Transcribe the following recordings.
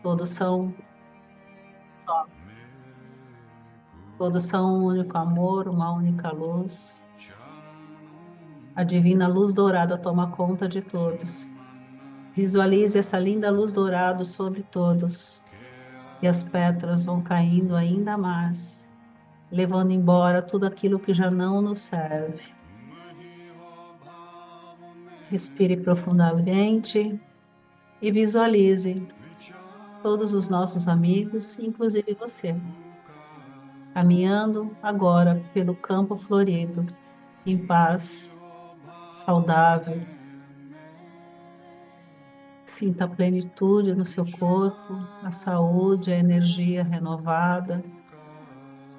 Todos são, todos são um único amor, uma única luz. A divina luz dourada toma conta de todos. Visualize essa linda luz dourada sobre todos. E as pétalas vão caindo ainda mais, levando embora tudo aquilo que já não nos serve. Respire profundamente e visualize todos os nossos amigos, inclusive você, caminhando agora pelo campo florido, em paz, saudável. Sinta a plenitude no seu corpo, a saúde, a energia renovada,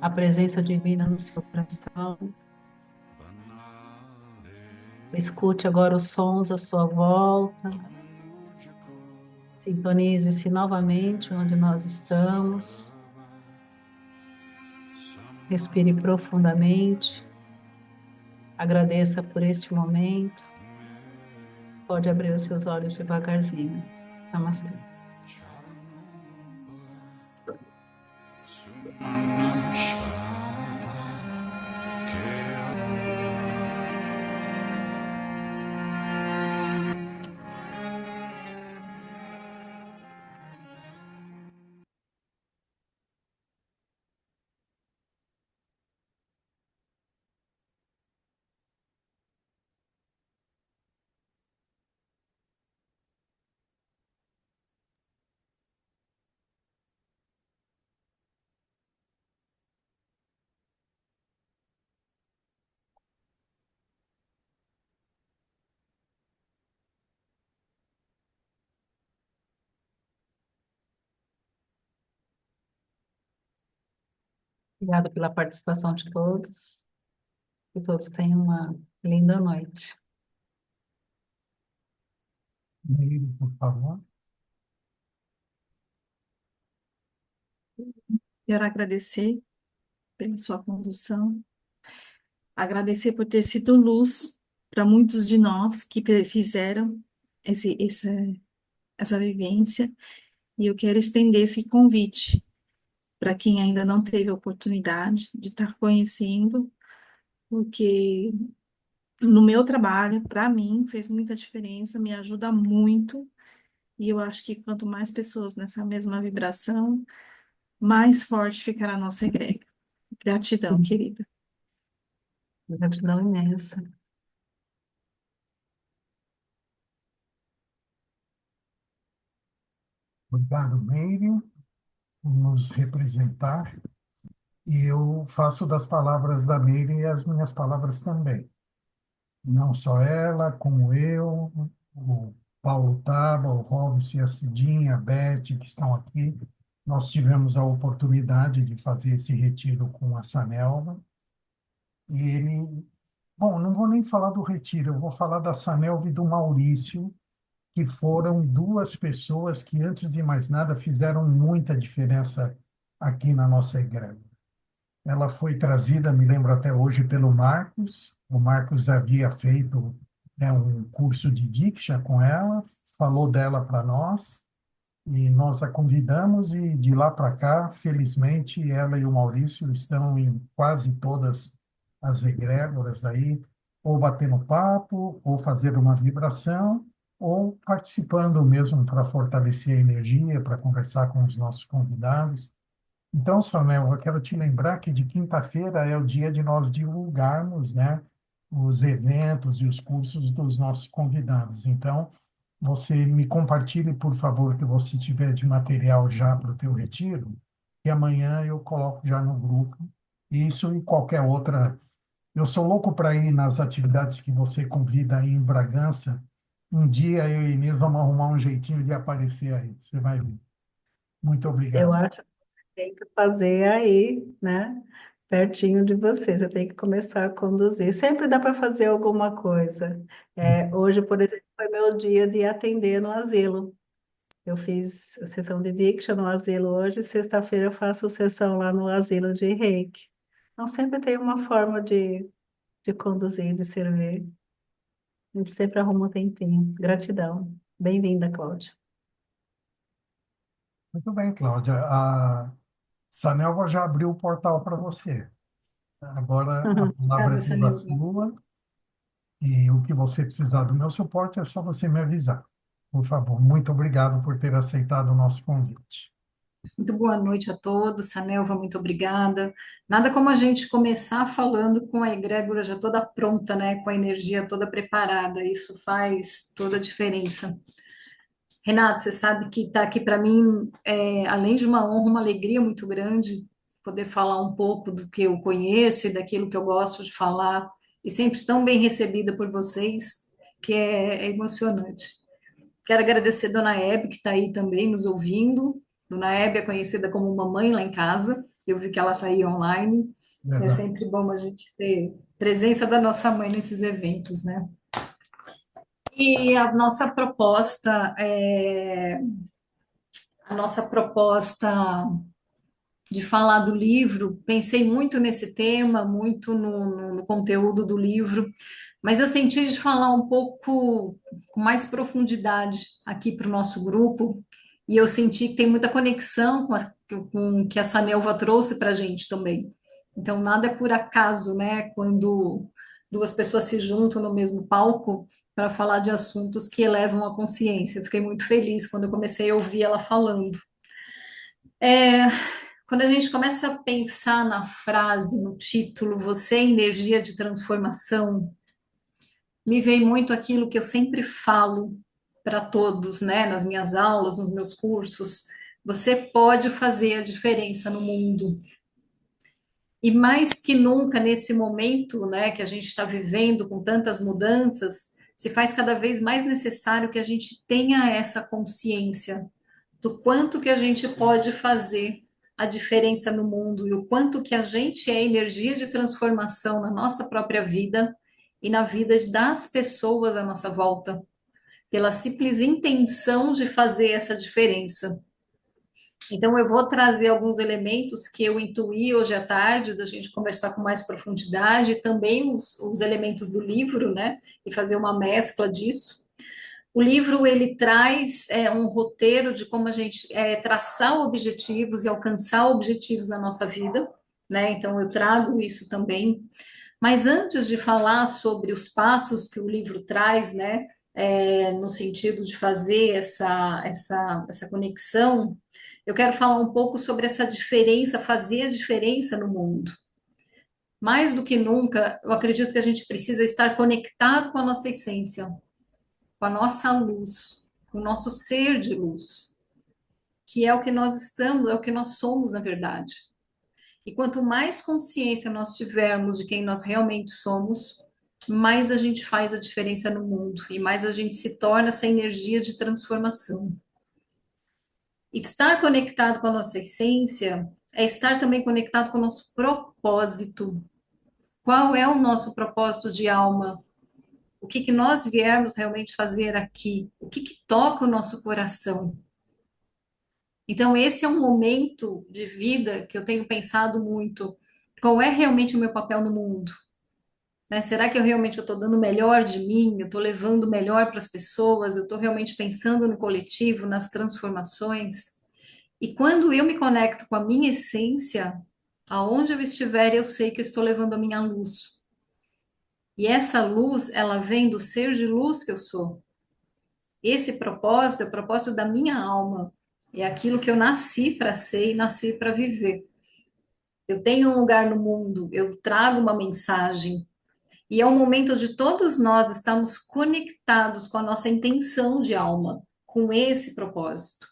a presença divina no seu coração. Escute agora os sons à sua volta. Sintonize-se novamente onde nós estamos. Respire profundamente. Agradeça por este momento. Pode abrir os seus olhos devagarzinho. Namastê. Obrigada pela participação de todos. Que todos tenham uma linda noite. Meire, por favor. Quero agradecer pela sua condução, agradecer por ter sido luz para muitos de nós que fizeram essa vivência, e eu quero estender esse convite para quem ainda não teve a oportunidade de estar conhecendo, porque no meu trabalho, para mim, fez muita diferença, me ajuda muito, e eu acho que quanto mais pessoas nessa mesma vibração, mais forte ficará a nossa egrégora. Gratidão, querida. Gratidão imensa. Obrigado, Meire, por nos representar. E eu faço das palavras da Meire as minhas palavras também. Não só ela, como eu, o Paulo Taba, o Robson, a Cidinha, a Beth, que estão aqui. Nós tivemos a oportunidade de fazer esse retiro com a Sanelva. E ele... Bom, não vou nem falar do retiro, eu vou falar da Sanelva e do Maurício, que foram duas pessoas que, antes de mais nada, fizeram muita diferença aqui na nossa igreja. Ela foi trazida, me lembro até hoje, pelo Marcos. O Marcos havia feito, né, um curso de Diksha com ela, falou dela para nós, e nós a convidamos, e de lá para cá, felizmente, ela e o Maurício estão em quase todas as egrégoras aí, ou batendo papo, ou fazer uma vibração, ou participando mesmo para fortalecer a energia, para conversar com os nossos convidados. Então, Samuel, eu quero te lembrar que de quinta-feira é o dia de nós divulgarmos, né, os eventos e os cursos dos nossos convidados. Então, você me compartilhe, por favor, o que você tiver de material já para o teu retiro, e amanhã eu coloco já no grupo. Isso e qualquer outra. Eu sou louco para ir nas atividades que você convida aí em Bragança. Um dia eu e Inês vamos arrumar um jeitinho de aparecer aí. Você vai ver. Muito Eu obrigado. acho que você tem que fazer aí, né? Pertinho de você. Você tem que começar a conduzir. Sempre dá para fazer alguma coisa. Hoje, por exemplo, foi meu dia de atender no asilo. Eu fiz a sessão de Diksha no asilo hoje, sexta-feira eu faço sessão lá no asilo de Reiki. Então, sempre tem uma forma de conduzir, de servir. A gente sempre arruma um tempinho. Gratidão. Bem-vinda, Cláudia. Muito bem, Cláudia. A Sanelva já abriu o portal para você. Agora a palavra é Obrigada, toda Sanilva. sua e o que você precisar do meu suporte é só você me avisar. Por favor, muito obrigado por ter aceitado o nosso convite. Muito boa noite a todos. Sanelva, muito obrigada. Nada como a gente começar falando com a egrégora já toda pronta, né? Com a energia toda preparada. Isso faz toda a diferença. Renato, você sabe que está aqui para mim, além de uma honra, uma alegria muito grande poder falar um pouco do que eu conheço e daquilo que eu gosto de falar, e sempre tão bem recebida por vocês, que é emocionante. Quero agradecer a Dona Hebe, que está aí também nos ouvindo. Dona Hebe é conhecida como mamãe lá em casa, eu vi que ela está aí online, e é Verdade. sempre bom a gente ter presença da nossa mãe nesses eventos, né? E a nossa proposta de falar do livro, pensei muito nesse tema, muito no conteúdo do livro, mas eu senti de falar um pouco com mais profundidade aqui para o nosso grupo, e eu senti que tem muita conexão com o que a Sanelva trouxe para a gente também. Então, nada é por acaso, né? Quando duas pessoas se juntam no mesmo palco para falar de assuntos que elevam a consciência. Eu fiquei muito feliz quando eu comecei a ouvir ela falando. Quando a gente começa a pensar na frase, no título, você é energia de transformação, me vem muito aquilo que eu sempre falo para todos, né, nas minhas aulas, nos meus cursos. Você pode fazer a diferença no mundo. E mais que nunca nesse momento, né, que a gente está vivendo com tantas mudanças, se faz cada vez mais necessário que a gente tenha essa consciência do quanto que a gente pode fazer a diferença no mundo e o quanto que a gente é energia de transformação na nossa própria vida e na vida das pessoas à nossa volta, pela simples intenção de fazer essa diferença. Então, eu vou trazer alguns elementos que eu intuí hoje à tarde, da gente conversar com mais profundidade, e também os elementos do livro, né? E fazer uma mescla disso. O livro ele traz um roteiro de como a gente traçar objetivos e alcançar objetivos na nossa vida, né? Então eu trago isso também. Mas antes de falar sobre os passos que o livro traz, né? No sentido de fazer essa conexão, eu quero falar um pouco sobre essa diferença, fazer a diferença no mundo. Mais do que nunca, eu acredito que a gente precisa estar conectado com a nossa essência, com a nossa luz, com o nosso ser de luz, que é o que nós estamos, é o que nós somos, na verdade. E quanto mais consciência nós tivermos de quem nós realmente somos, mais a gente faz a diferença no mundo e mais a gente se torna essa energia de transformação. Estar conectado com a nossa essência é estar também conectado com o nosso propósito. Qual é o nosso propósito de alma? O que que nós viermos realmente fazer aqui? O que que toca o nosso coração? Então, esse é um momento de vida que eu tenho pensado muito. Qual é realmente o meu papel no mundo? Né? Será que eu realmente estou dando o melhor de mim? Eu estou levando o melhor para as pessoas? Eu estou realmente pensando no coletivo, nas transformações? E quando eu me conecto com a minha essência, aonde eu estiver, eu sei que eu estou levando a minha luz. E essa luz, ela vem do ser de luz que eu sou. Esse propósito é o propósito da minha alma. É aquilo que eu nasci para ser e nasci para viver. Eu tenho um lugar no mundo, eu trago uma mensagem. E é um momento de todos nós estarmos conectados com a nossa intenção de alma, com esse propósito.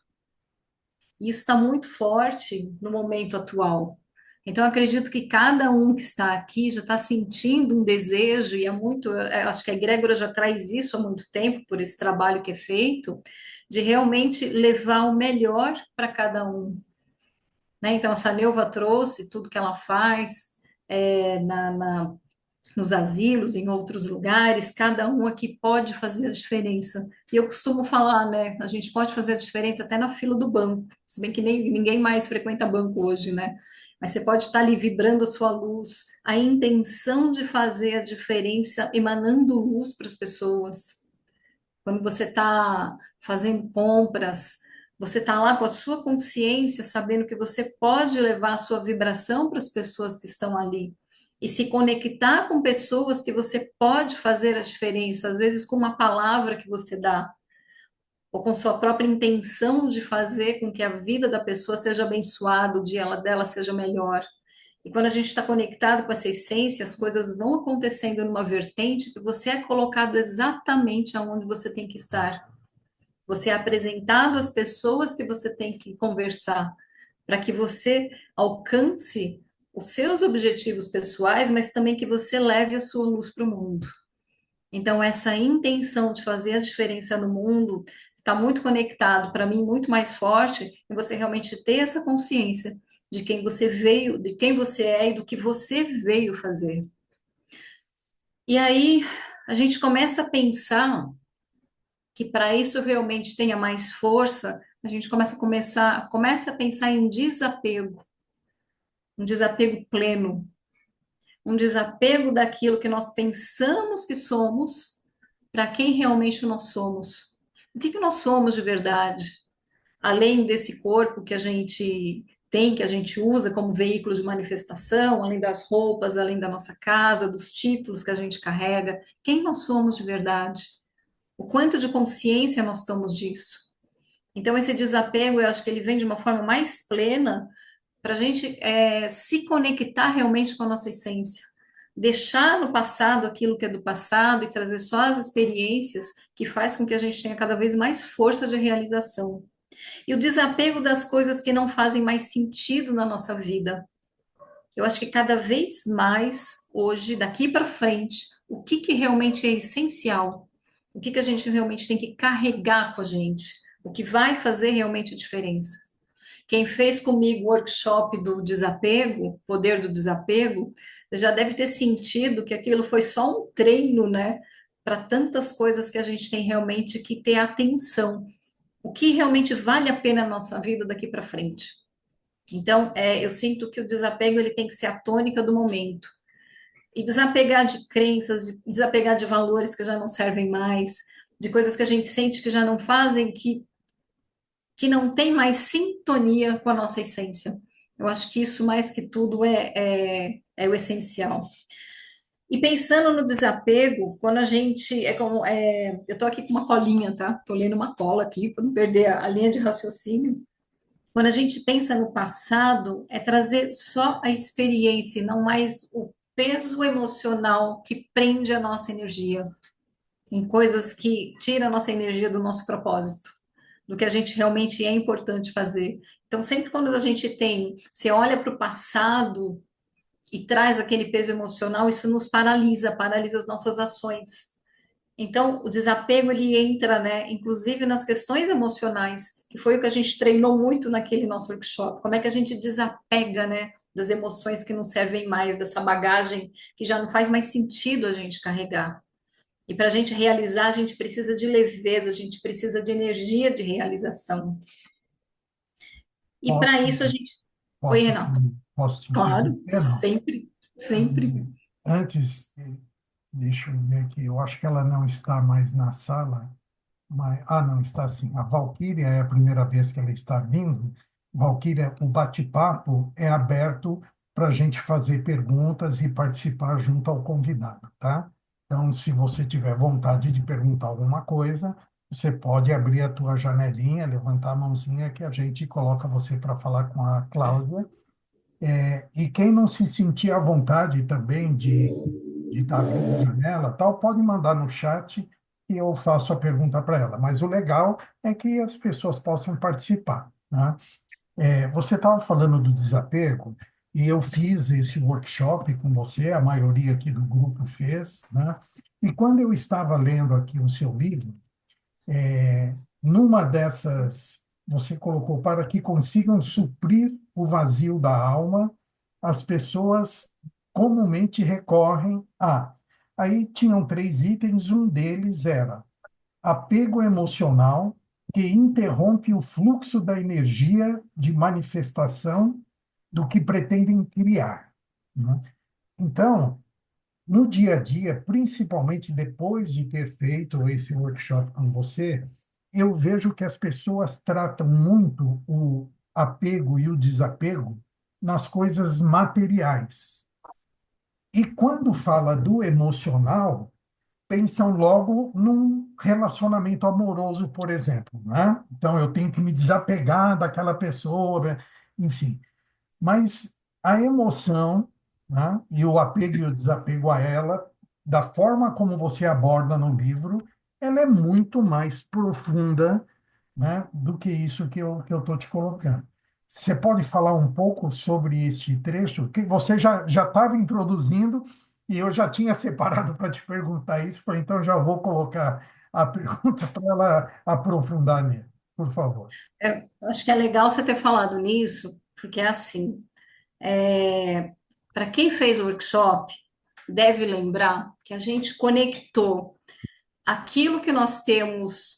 E isso está muito forte no momento atual. Então, eu acredito que cada um que está aqui já está sentindo um desejo, e é muito, acho que a egrégora já traz isso há muito tempo, por esse trabalho que é feito, de realmente levar o melhor para cada um. Né? Então, a Saneuva trouxe tudo que ela faz nos asilos, em outros lugares, cada um aqui pode fazer a diferença. E eu costumo falar, né? A gente pode fazer a diferença até na fila do banco, se bem que ninguém mais frequenta banco hoje, né? Mas você pode estar ali vibrando a sua luz, a intenção de fazer a diferença, emanando luz para as pessoas. Quando você está fazendo compras, Você está lá com a sua consciência, sabendo que você pode levar a sua vibração para as pessoas que estão ali. E se conectar com pessoas que você pode fazer a diferença, às vezes com uma palavra que você dá, ou com sua própria intenção de fazer com que a vida da pessoa seja abençoada, o dia dela seja melhor. E quando a gente está conectado com essa essência, as coisas vão acontecendo numa vertente que você é colocado exatamente aonde você tem que estar. Você é apresentado às pessoas que você tem que conversar, para que você alcance os seus objetivos pessoais, mas também que você leve a sua luz para o mundo. Então, essa intenção de fazer a diferença no mundo está muito conectado, para mim, muito mais forte, em você realmente ter essa consciência de quem você veio, de quem você é e do que você veio fazer. E aí, a gente começa a pensar que para isso realmente tenha mais força, a gente começa a pensar em desapego, um desapego pleno, um desapego daquilo que nós pensamos que somos para quem realmente nós somos. O que que nós somos de verdade? Além desse corpo que a gente tem, que a gente usa como veículo de manifestação, além das roupas, além da nossa casa, dos títulos que a gente carrega, quem nós somos de verdade? O quanto de consciência nós estamos disso? Então, esse desapego, eu acho que ele vem de uma forma mais plena para a gente se conectar realmente com a nossa essência. Deixar no passado aquilo que é do passado e trazer só as experiências que faz com que a gente tenha cada vez mais força de realização. E o desapego das coisas que não fazem mais sentido na nossa vida. Eu acho que cada vez mais, hoje, daqui para frente, o que que realmente é essencial? O que que a gente realmente tem que carregar com a gente? O que vai fazer realmente a diferença? Quem fez comigo o workshop do desapego, poder do desapego, já deve ter sentido que aquilo foi só um treino, né? Para tantas coisas que a gente tem realmente que ter atenção. O que realmente vale a pena na nossa vida daqui para frente. Então, eu sinto que o desapego ele tem que ser a tônica do momento. E desapegar de crenças, desapegar de valores que já não servem mais, de coisas que a gente sente que já não fazem, que não tem mais sintonia com a nossa essência. Eu acho que isso, mais que tudo, é o essencial. E pensando no desapego, quando a gente. Eu estou aqui com uma colinha, tá? Estou lendo uma cola aqui para não perder a linha de raciocínio. Quando a gente pensa no passado, é trazer só a experiência, e não mais o peso emocional que prende a nossa energia em coisas que tiram a nossa energia do nosso propósito, do que a gente realmente é importante fazer. Então, sempre quando a gente você olha para o passado e traz aquele peso emocional, isso nos paralisa, paralisa as nossas ações. Então, o desapego ele entra, né, inclusive nas questões emocionais, que foi o que a gente treinou muito naquele nosso workshop. Como é que a gente desapega, né, das emoções que não servem mais, dessa bagagem que já não faz mais sentido a gente carregar. E para a gente realizar, a gente precisa de leveza, a gente precisa de energia de realização. E Posso, para isso a gente. Oi, posso, Renato. posso te Claro, interromper, não? sempre, sempre. Antes, deixa eu ver aqui, eu acho que ela não está mais na sala, mas, não, está sim. A Valquíria é a primeira vez que ela está vindo. Valquíria, o bate-papo é aberto para a gente fazer perguntas e participar junto ao convidado, tá? Então, se você tiver vontade de perguntar alguma coisa, você pode abrir a tua janelinha, levantar a mãozinha que a gente coloca você para falar com a Cláudia. E quem não se sentir à vontade também de estar abrindo a janela, tal, pode mandar no chat e eu faço a pergunta para ela. Mas o legal é que as pessoas possam participar, né? Você estava falando do desapego e eu fiz esse workshop com você, a maioria aqui do grupo fez, né? E quando eu estava lendo aqui o seu livro, numa dessas, você colocou para que consigam suprir o vazio da alma, as pessoas comumente recorrem a. Aí tinham três itens, um deles era apego emocional, que interrompe o fluxo da energia de manifestação do que pretendem criar, né? Então, no dia a dia, principalmente depois de ter feito esse workshop com você, eu vejo que as pessoas tratam muito o apego e o desapego nas coisas materiais. E quando fala do emocional, pensam logo num relacionamento amoroso, por exemplo, né? Então, eu tenho que me desapegar daquela pessoa, né? Enfim. Mas a emoção, né, e o apego e o desapego a ela, da forma como você aborda no livro, ela é muito mais profunda, né, do que isso que eu estou te colocando. Você pode falar um pouco sobre este trecho? Que você já estava introduzindo e eu já tinha separado para te perguntar isso, falei, então já vou colocar a pergunta para ela aprofundar nele, por favor. Acho que é legal você ter falado nisso, porque é assim, para quem fez o workshop, deve lembrar que a gente conectou aquilo que nós temos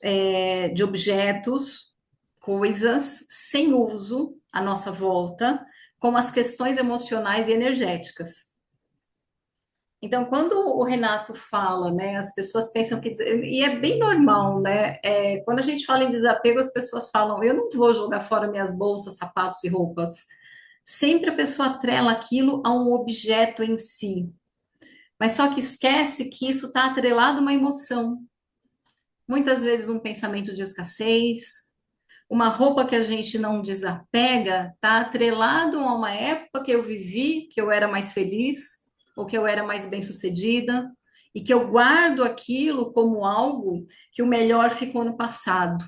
de objetos, coisas sem uso à nossa volta, com as questões emocionais e energéticas. Então, quando o Renato fala, né, as pessoas pensam que, e é bem normal, né? Quando a gente fala em desapego, as pessoas falam, eu não vou jogar fora minhas bolsas, sapatos e roupas. Sempre a pessoa atrela aquilo a um objeto em si, mas só que esquece que isso está atrelado a uma emoção. Muitas vezes um pensamento de escassez, uma roupa que a gente não desapega, está atrelado a uma época que eu vivi, que eu era mais feliz, ou que eu era mais bem-sucedida, e que eu guardo aquilo como algo que o melhor ficou no passado.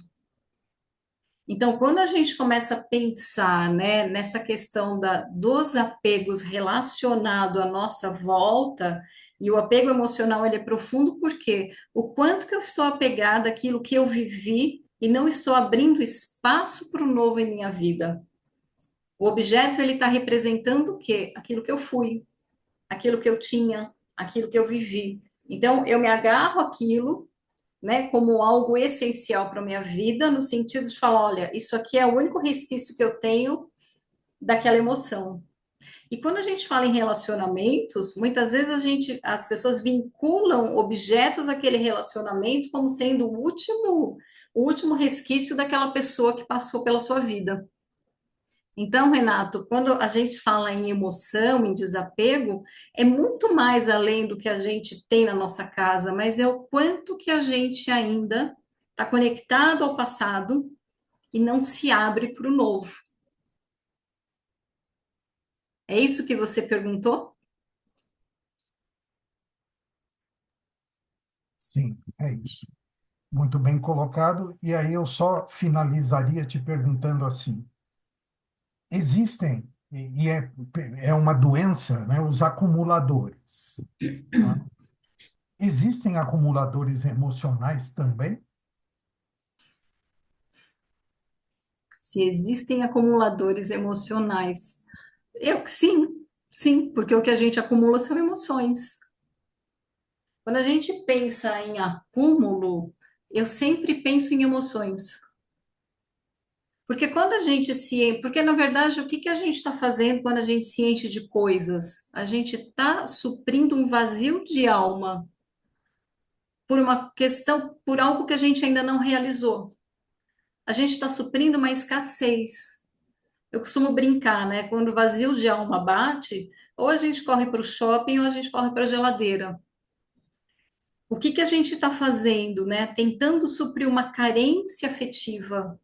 Então, quando a gente começa a pensar, né, nessa questão dos apegos relacionado à nossa volta, e o apego emocional ele é profundo porque o quanto que eu estou apegada àquilo que eu vivi e não estou abrindo espaço para o novo em minha vida. O objeto ele está representando o quê? Aquilo que eu fui, aquilo que eu tinha, aquilo que eu vivi. Então, eu me agarro àquilo, né, como algo essencial para a minha vida, no sentido de falar, olha, isso aqui é o único resquício que eu tenho daquela emoção. E quando a gente fala em relacionamentos, muitas vezes as pessoas vinculam objetos àquele relacionamento como sendo o último resquício daquela pessoa que passou pela sua vida. Então, Renato, quando a gente fala em emoção, em desapego, é muito mais além do que a gente tem na nossa casa, mas é o quanto que a gente ainda está conectado ao passado e não se abre para o novo. É isso que você perguntou? Sim, é isso. Muito bem colocado. E aí eu só finalizaria te perguntando assim: existem, e é uma doença, né, os acumuladores, tá? Existem acumuladores emocionais também? Se existem acumuladores emocionais. Sim, sim, porque o que a gente acumula são emoções. Quando a gente pensa em acúmulo, eu sempre penso em emoções. Porque quando a gente se. Porque, na verdade, o que que a gente está fazendo quando a gente se enche de coisas? A gente está suprindo um vazio de alma por uma questão, por algo que a gente ainda não realizou. A gente está suprindo uma escassez. Eu costumo brincar, né? Quando o vazio de alma bate, ou a gente corre para o shopping ou a gente corre para a geladeira. O que que a gente está fazendo, né? Tentando suprir uma carência afetiva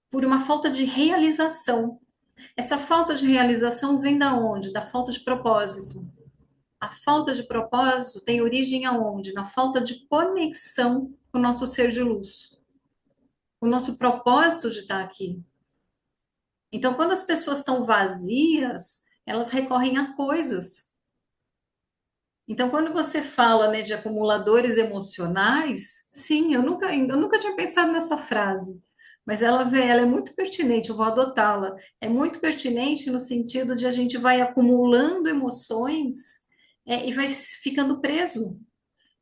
por uma falta de realização. Essa falta de realização vem da onde? Da falta de propósito. A falta de propósito tem origem aonde? Na falta de conexão com o nosso ser de luz, o nosso propósito de estar aqui. Então, quando as pessoas estão vazias, elas recorrem a coisas. Então, quando você fala, né, de acumuladores emocionais, sim, eu nunca tinha pensado nessa frase, mas ela é muito pertinente, eu vou adotá-la. É muito pertinente no sentido de a gente vai acumulando emoções, e vai ficando preso.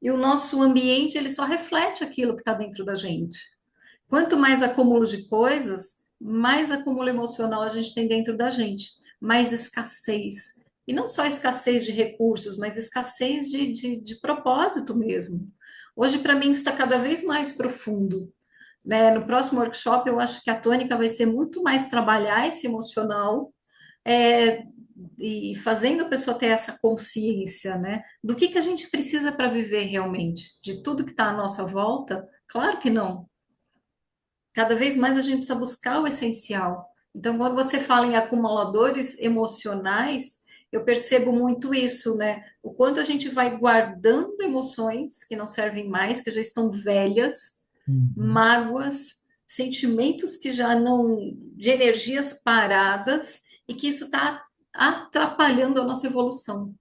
E o nosso ambiente, ele só reflete aquilo que está dentro da gente. Quanto mais acúmulo de coisas, mais acúmulo emocional a gente tem dentro da gente, mais escassez. E não só escassez de recursos, mas escassez de propósito mesmo. Hoje, para mim, isso está cada vez mais profundo. né? No próximo workshop, eu acho que a tônica vai ser muito mais trabalhar esse emocional, é, e fazendo a pessoa ter essa consciência, né? Do que a gente precisa para viver realmente, de tudo que está à nossa volta. Claro que não. Cada vez mais a gente precisa buscar o essencial. Então, quando você fala em acumuladores emocionais, eu percebo muito isso, né? O quanto a gente vai guardando emoções que não servem mais, que já estão velhas, Uhum. mágoas, sentimentos que já não, de energias paradas, e que isso está atrapalhando a nossa evolução.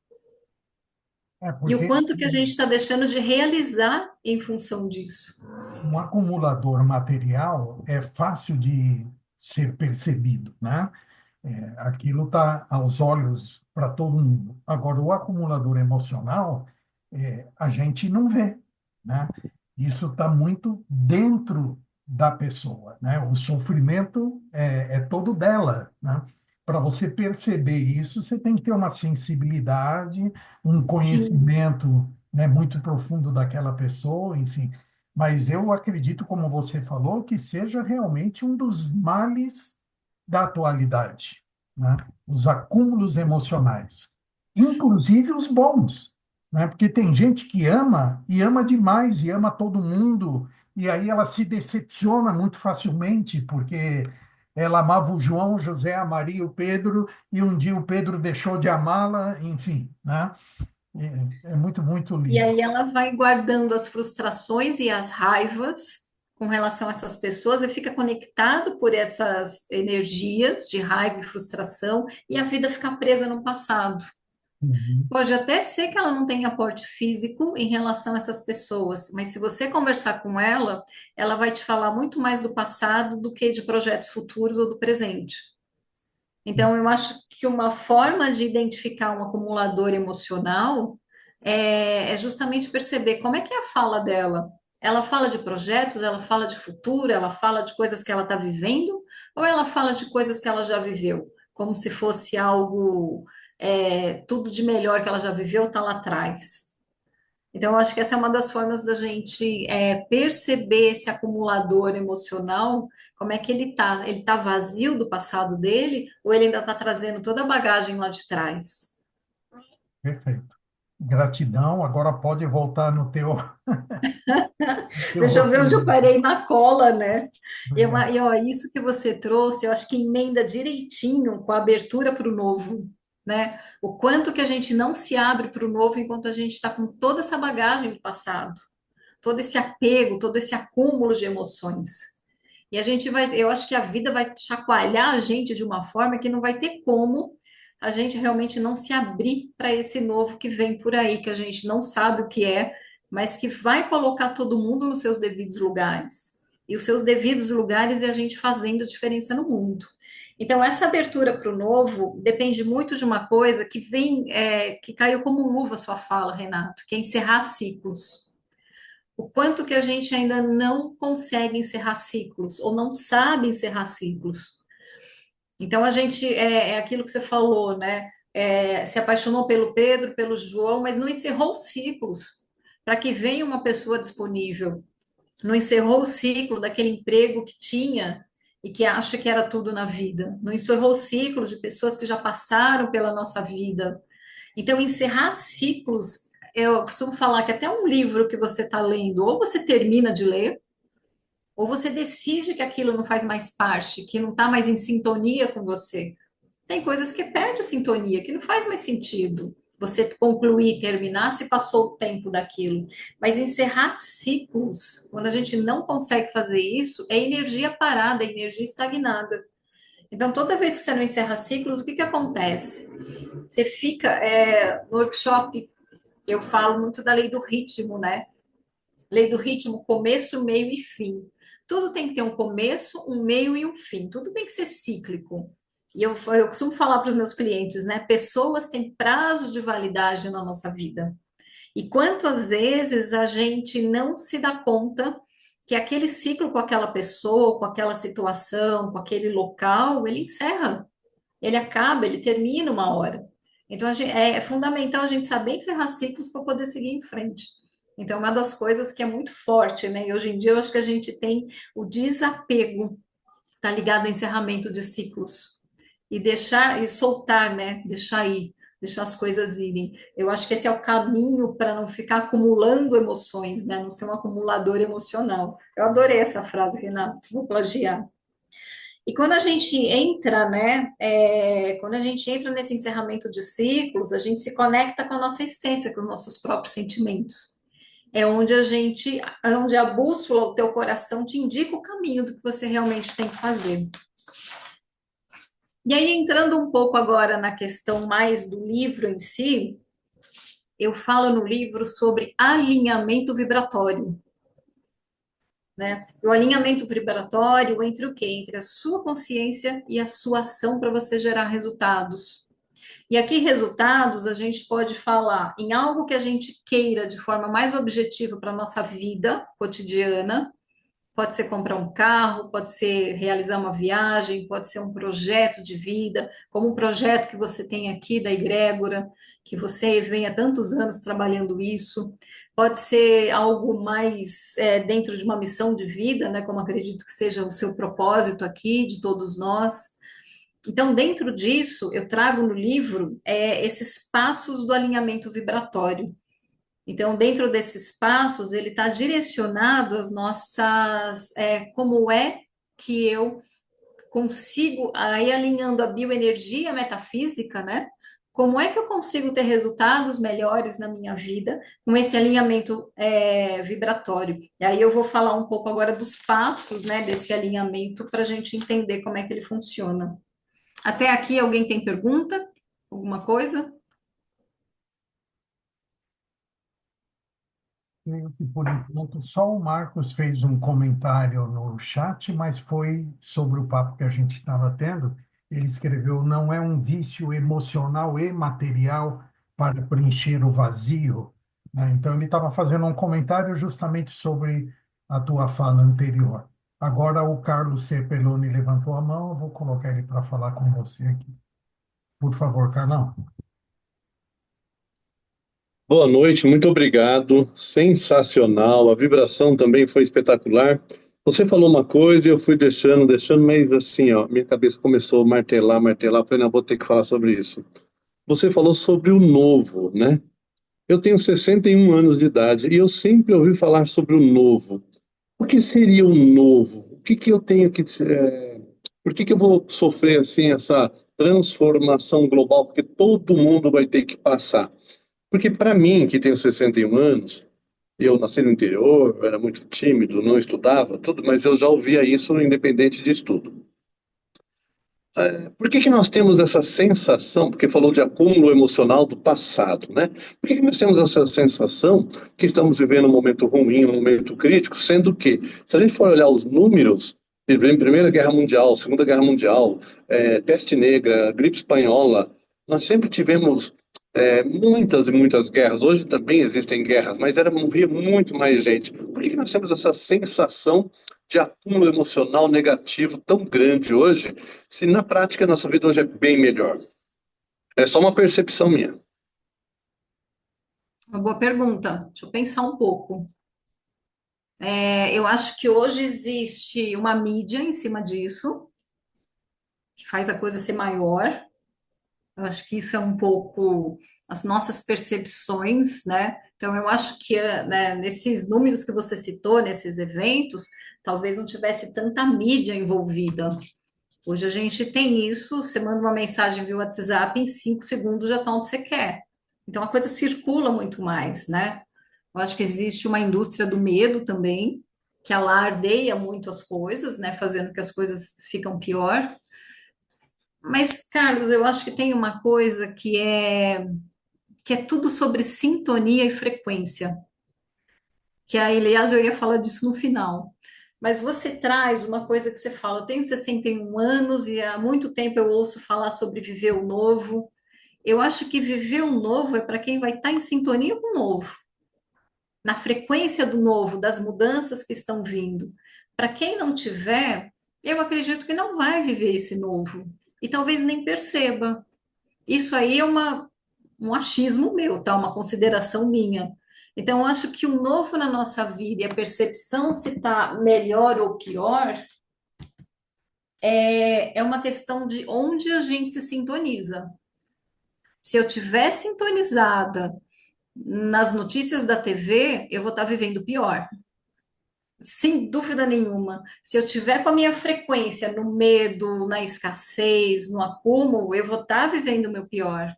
É E o porque quanto que a gente está deixando de realizar em função disso. um acumulador material é fácil de ser percebido, né? Aquilo está aos olhos para todo mundo. Agora, o acumulador emocional, a gente não vê, né? Isso está muito dentro da pessoa, né? O sofrimento é todo dela, né? Para você perceber isso, você tem que ter uma sensibilidade, um Sim. conhecimento, né, muito profundo daquela pessoa, enfim. Mas eu acredito, como você falou, que seja realmente um dos males da atualidade, né? Os acúmulos emocionais, inclusive os bons, né? Porque tem gente que ama e ama demais e ama todo mundo, e aí ela se decepciona muito facilmente, porque ela amava o João, o José, a Maria, e o Pedro, e um dia o Pedro deixou de amá-la, enfim, né? É muito, muito E lindo. aí ela vai guardando as frustrações e as raivas com relação a essas pessoas e fica conectado por essas energias de raiva e frustração e a vida fica presa no passado. Uhum. Pode até ser que ela não tenha aporte físico em relação a essas pessoas, mas se você conversar com ela, ela vai te falar muito mais do passado do que de projetos futuros ou do presente. Então, eu acho que uma forma de identificar um acumulador emocional é justamente perceber como é que é a fala dela. Ela fala de projetos, ela fala de futuro, ela fala de coisas que ela está vivendo, ou ela fala de coisas que ela já viveu, como se fosse algo, tudo de melhor que ela já viveu está lá atrás. Então, eu acho que essa é uma das formas da gente perceber esse acumulador emocional, como é que ele tá? Ele tá vazio do passado dele, ou ele ainda está trazendo toda a bagagem lá de trás? Perfeito. Gratidão. Agora pode voltar no teu Deixa eu ver onde eu roteiro. parei na cola, né? Obrigado. Ó, isso que você trouxe, eu acho que emenda direitinho com a abertura para o novo, né? O quanto que a gente não se abre para o novo enquanto a gente está com toda essa bagagem do passado, todo esse apego, todo esse acúmulo de emoções. E a gente vai, eu acho que a vida vai chacoalhar a gente de uma forma que não vai ter como a gente realmente não se abrir para esse novo que vem por aí, que a gente não sabe o que é, mas que vai colocar todo mundo nos seus devidos lugares. E os seus devidos lugares é a gente fazendo diferença no mundo. Então, essa abertura para o novo depende muito de uma coisa que vem, que caiu como luva a sua fala, Renato, que é encerrar ciclos. O quanto que a gente ainda não consegue encerrar ciclos ou não sabe encerrar ciclos. Então a gente é aquilo que você falou, né? Se apaixonou pelo Pedro, pelo João, mas não encerrou os ciclos para que venha uma pessoa disponível. Não encerrou o ciclo daquele emprego que tinha e que acha que era tudo na vida. Não encerrou o ciclo de pessoas que já passaram pela nossa vida. Então, encerrar ciclos, eu costumo falar que até um livro que você está lendo, ou você termina de ler, ou você decide que aquilo não faz mais parte, que não está mais em sintonia com você. Tem coisas que perde a sintonia, que não faz mais sentido. Você concluir, terminar, se passou o tempo daquilo. Mas encerrar ciclos, quando a gente não consegue fazer isso, é energia parada, é energia estagnada. Então, toda vez que você não encerra ciclos, o que que acontece? Você fica, no workshop, eu falo muito da lei do ritmo, né? Lei do ritmo, começo, meio e fim. Tudo tem que ter um começo, um meio e um fim. Tudo tem que ser cíclico. E eu costumo falar para os meus clientes, né? Pessoas têm prazo de validade na nossa vida. E quantas vezes a gente não se dá conta que aquele ciclo com aquela pessoa, com aquela situação, com aquele local, ele encerra, ele acaba, ele termina uma hora. Então, é fundamental a gente saber encerrar ciclos para poder seguir em frente. Então, é uma das coisas que é muito forte, né? E hoje em dia eu acho que a gente tem o desapego, tá ligado ao encerramento de ciclos. E deixar, e soltar, né? Deixar ir, deixar as coisas irem. Eu acho que esse é o caminho para não ficar acumulando emoções, né? Não ser um acumulador emocional. Eu adorei essa frase, Renato, vou plagiar. E quando a gente entra, né, quando a gente entra nesse encerramento de ciclos, a gente se conecta com a nossa essência, com os nossos próprios sentimentos. É onde onde a bússola, o teu coração te indica o caminho do que você realmente tem que fazer. E aí, entrando um pouco agora na questão mais do livro em si, eu falo no livro sobre alinhamento vibratório, né? O alinhamento vibratório entre o quê? Entre a sua consciência e a sua ação para você gerar resultados. E aqui, resultados, a gente pode falar em algo que a gente queira de forma mais objetiva para a nossa vida cotidiana. Pode ser comprar um carro, pode ser realizar uma viagem, pode ser um projeto de vida, como um projeto que você tem aqui da Egrégora, que você vem há tantos anos trabalhando isso. Pode ser algo mais dentro de uma missão de vida, né, como acredito que seja o seu propósito aqui, de todos nós. Então, dentro disso, eu trago no livro esses passos do alinhamento vibratório. Então, dentro desses passos, ele está direcionado às nossas, como é que eu consigo, aí alinhando a bioenergia metafísica, né? Como é que eu consigo ter resultados melhores na minha vida com esse alinhamento vibratório? E aí eu vou falar um pouco agora dos passos, né, desse alinhamento para a gente entender como é que ele funciona. Até aqui, alguém tem pergunta? Alguma coisa? Creio que, por enquanto, só o Marcos fez um comentário no chat, mas foi sobre o papo que a gente estava tendo. Ele escreveu: não é um vício emocional e material para preencher o vazio, né? Então, ele estava fazendo um comentário justamente sobre a tua fala anterior. Agora, o Carlos Cepeloni levantou a mão, eu vou colocar ele para falar com você aqui. Por favor, Carlão. Boa noite, muito obrigado. Sensacional. A vibração também foi espetacular. Você falou uma coisa e eu fui deixando, mas assim, ó, minha cabeça começou a martelar, martelar. Falei, não, vou ter que falar sobre isso. Você falou sobre o novo, né? Eu tenho 61 anos de idade e eu sempre ouvi falar sobre o novo. O que seria o novo? O que que eu tenho que. Por que que eu vou sofrer assim essa transformação global? Porque todo mundo vai ter que passar. Porque para mim, que tenho 61 anos, eu nasci no interior, eu era muito tímido, não estudava, tudo, mas eu já ouvia isso independente de estudo. Por que que nós temos essa sensação, porque falou de acúmulo emocional do passado, né? Por que que nós temos essa sensação que estamos vivendo um momento ruim, um momento crítico, sendo que, se a gente for olhar os números, Primeira Guerra Mundial, Segunda Guerra Mundial, peste negra, gripe espanhola, nós sempre tivemos muitas e muitas guerras. Hoje também existem guerras, mas morria muito mais gente. Por que que nós temos essa sensação de acúmulo emocional negativo tão grande hoje, se na prática a nossa vida hoje é bem melhor? É só uma percepção minha. Uma boa pergunta. Deixa eu pensar um pouco. Eu acho que hoje existe uma mídia em cima disso, que faz a coisa ser maior. Eu acho que isso é um pouco as nossas percepções, né? Então, eu acho que né, nesses números que você citou, nesses eventos, talvez não tivesse tanta mídia envolvida. Hoje a gente tem isso, você manda uma mensagem via WhatsApp, em 5 segundos já está onde você quer. Então, a coisa circula muito mais, né? Eu acho que existe uma indústria do medo também, que alardeia muito as coisas, né? Fazendo que as coisas ficam pior. Mas, Carlos, eu acho que tem uma coisa que é tudo sobre sintonia e frequência. Que aí, aliás, eu ia falar disso no final. Mas você traz uma coisa que você fala, eu tenho 61 anos e há muito tempo eu ouço falar sobre viver o novo. Eu acho que viver o novo é para quem vai estar em sintonia com o novo, na frequência do novo, das mudanças que estão vindo. Para quem não tiver, eu acredito que não vai viver esse novo e talvez nem perceba. Isso aí é um achismo meu, tá? Uma consideração minha. Então, eu acho que o novo na nossa vida e a percepção se está melhor ou pior é uma questão de onde a gente se sintoniza. Se eu tiver sintonizada nas notícias da TV, eu vou estar vivendo pior. Sem dúvida nenhuma. Se eu tiver com a minha frequência no medo, na escassez, no acúmulo, eu vou estar vivendo o meu pior.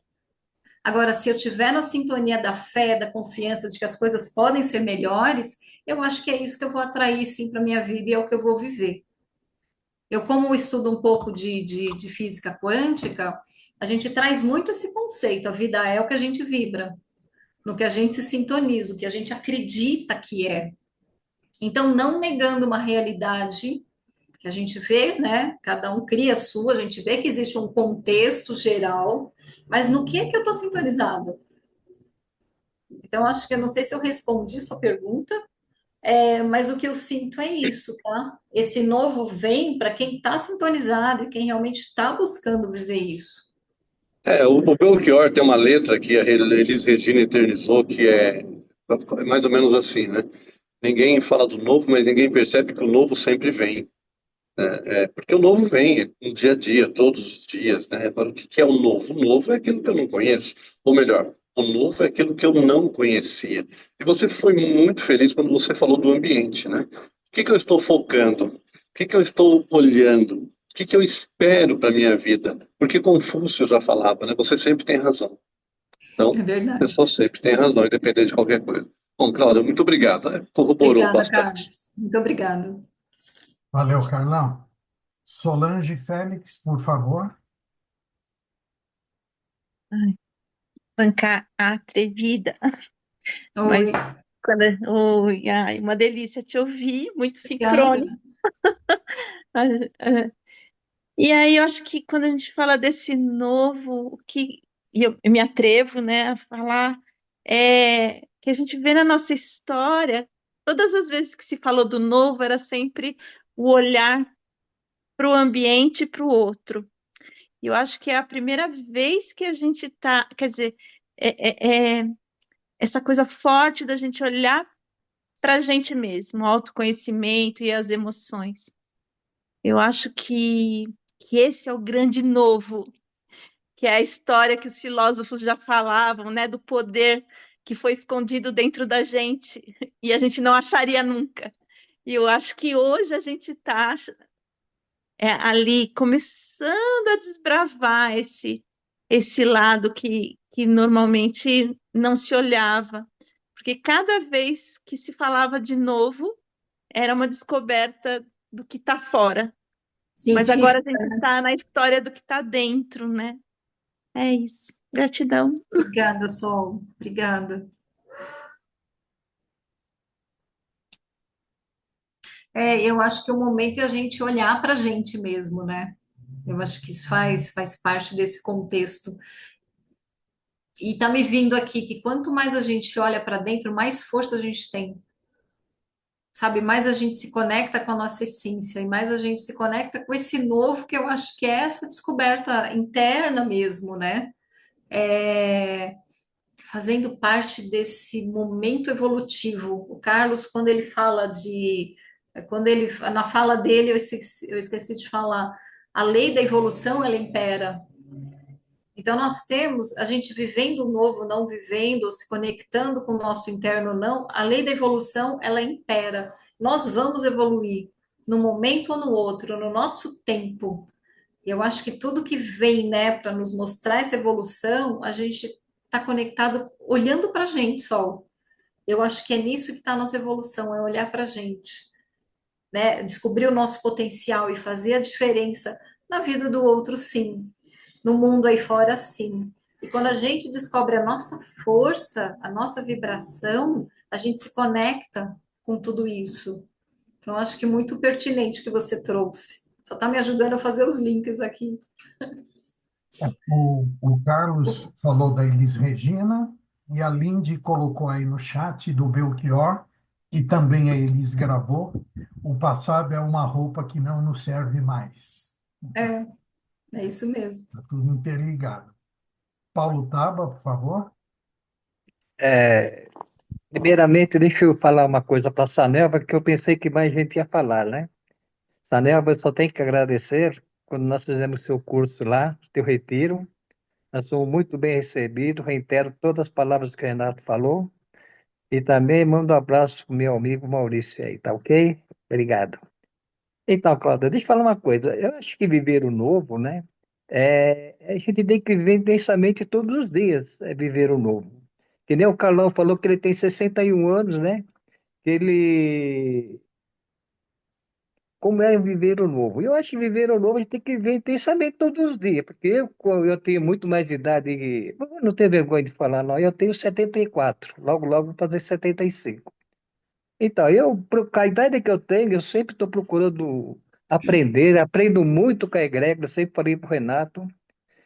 Agora, se eu tiver na sintonia da fé, da confiança de que as coisas podem ser melhores, eu acho que é isso que eu vou atrair sim para minha vida e é o que eu vou viver. Eu, como estudo um pouco de física quântica, a gente traz muito esse conceito. A vida é o que a gente vibra, no que a gente se sintoniza, o que a gente acredita que é. Então, não negando uma realidade que a gente vê, né? Cada um cria a sua, a gente vê que existe um contexto geral, mas no que é que eu estou sintonizada? Então, acho que eu não sei se eu respondi sua pergunta, mas o que eu sinto é isso, tá? Esse novo vem para quem está sintonizado e quem realmente está buscando viver isso. O Belchior tem uma letra que a Elis Regina eternizou, que é mais ou menos assim, né? Ninguém fala do novo, mas ninguém percebe que o novo sempre vem. Porque o novo vem no dia a dia, todos os dias, né? Agora, o que é o novo? O novo é aquilo que eu não conheço. Ou melhor, o novo é aquilo que eu não conhecia. E você foi muito feliz quando você falou do ambiente, né? O que eu estou focando? O que eu estou olhando? O que eu espero para a minha vida? Porque Confúcio já falava, né? Você sempre tem razão. Então, É a verdade. pessoa sempre tem razão, independente de qualquer coisa. Bom, Cláudia, muito obrigado. Corroborou Obrigada, bastante. Carlos. Muito obrigada. Valeu, Carlão. Solange Félix, por favor. Ai, bancar a atrevida, Oi, mas oi, ai, uma delícia te ouvir, muito obrigada. sincrônico. Ah, ah. E aí eu acho que quando a gente fala desse novo, e eu me atrevo, né, a falar, que a gente vê na nossa história, todas as vezes que se falou do novo, era sempre o olhar para o ambiente e para o outro. E eu acho que é a primeira vez que a gente está, quer dizer, é essa coisa forte da gente olhar para a gente mesmo, o autoconhecimento e as emoções. Eu acho que esse é o grande novo, que é a história que os filósofos já falavam, né, do poder que foi escondido dentro da gente e a gente não acharia nunca. E eu acho que hoje a gente está ali começando a desbravar esse lado que normalmente não se olhava, porque cada vez que se falava de novo, era uma descoberta do que está fora. Mas agora a Científica, gente né? está na história do que está dentro, né? É isso. Gratidão. Obrigada, Sol. Obrigada. Eu acho que o momento é a gente olhar para a gente mesmo, né? Eu acho que isso faz parte desse contexto. E tá me vindo aqui que quanto mais a gente olha para dentro, mais força a gente tem. Sabe, mais a gente se conecta com a nossa essência e mais a gente se conecta com esse novo que eu acho que é essa descoberta interna mesmo, né? É, fazendo parte desse momento evolutivo. O Carlos, quando ele fala na fala dele, eu esqueci de falar, a lei da evolução, ela impera. Então, nós temos, a gente vivendo o novo, não vivendo, se conectando com o nosso interno, não, a lei da evolução, ela impera. Nós vamos evoluir no momento ou no outro, no nosso tempo. E eu acho que tudo que vem, né, para nos mostrar essa evolução, a gente está conectado olhando para a gente só. Eu acho que é nisso que está a nossa evolução, é olhar para a gente, né? Descobrir o nosso potencial e fazer a diferença na vida do outro, sim. No mundo aí fora, sim. E quando a gente descobre a nossa força, a nossa vibração, a gente se conecta com tudo isso. Então, acho que muito pertinente o que você trouxe. Só está me ajudando a fazer os links aqui. O Carlos falou da Elis Regina e a Lindy colocou aí no chat do Belchior, e também a Elis gravou. O passado é uma roupa que não nos serve mais. É, é isso mesmo. Está tudo interligado. Paulo Taba, por favor. É, Primeiramente, deixa eu falar uma coisa para a Sanelva, que eu pensei que mais gente ia falar, né? Sanelva, eu só tenho que agradecer quando nós fizemos seu curso lá, teu retiro. Nós fomos muito bem recebidos, reitero todas as palavras que o Renato falou. E também mando um abraço para o meu amigo Maurício aí, tá ok? Obrigado. Então, Cláudia, deixa eu falar uma coisa. Eu acho que viver o novo, né? A gente tem que viver intensamente todos os dias, viver o novo. Que nem o Carlão falou que ele tem 61 anos, né? Que ele. Como é viver o novo? Eu acho que viver o novo a gente tem que viver intensamente todos os dias, porque eu tenho muito mais idade. Não tenho vergonha de falar, não. Eu tenho 74, logo, logo vou fazer 75. Então, com a idade que eu tenho, eu sempre estou procurando aprender, aprendo muito com a egrégora, sempre falei para o Renato,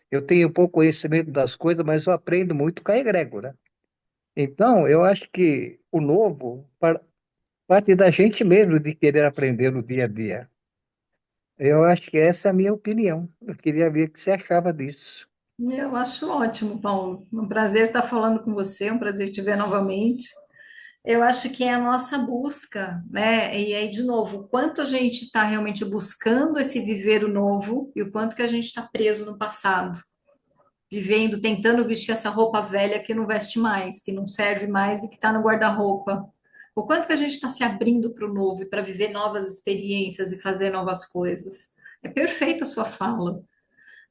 eu tenho pouco conhecimento das coisas, mas eu aprendo muito com a egrégora. Então, eu acho que o novo parte da gente mesmo de querer aprender no dia a dia. Eu acho que essa é a minha opinião. Eu queria ver o que você achava disso. Eu acho ótimo, Paulo. Um prazer estar falando com você, um prazer te ver novamente. Eu acho que é a nossa busca, né? E aí, de novo, o quanto a gente está realmente buscando esse viver o novo e o quanto que a gente está preso no passado, vivendo, tentando vestir essa roupa velha que não veste mais, que não serve mais e que está no guarda-roupa. O quanto que a gente está se abrindo para o novo e para viver novas experiências e fazer novas coisas. É perfeita a sua fala,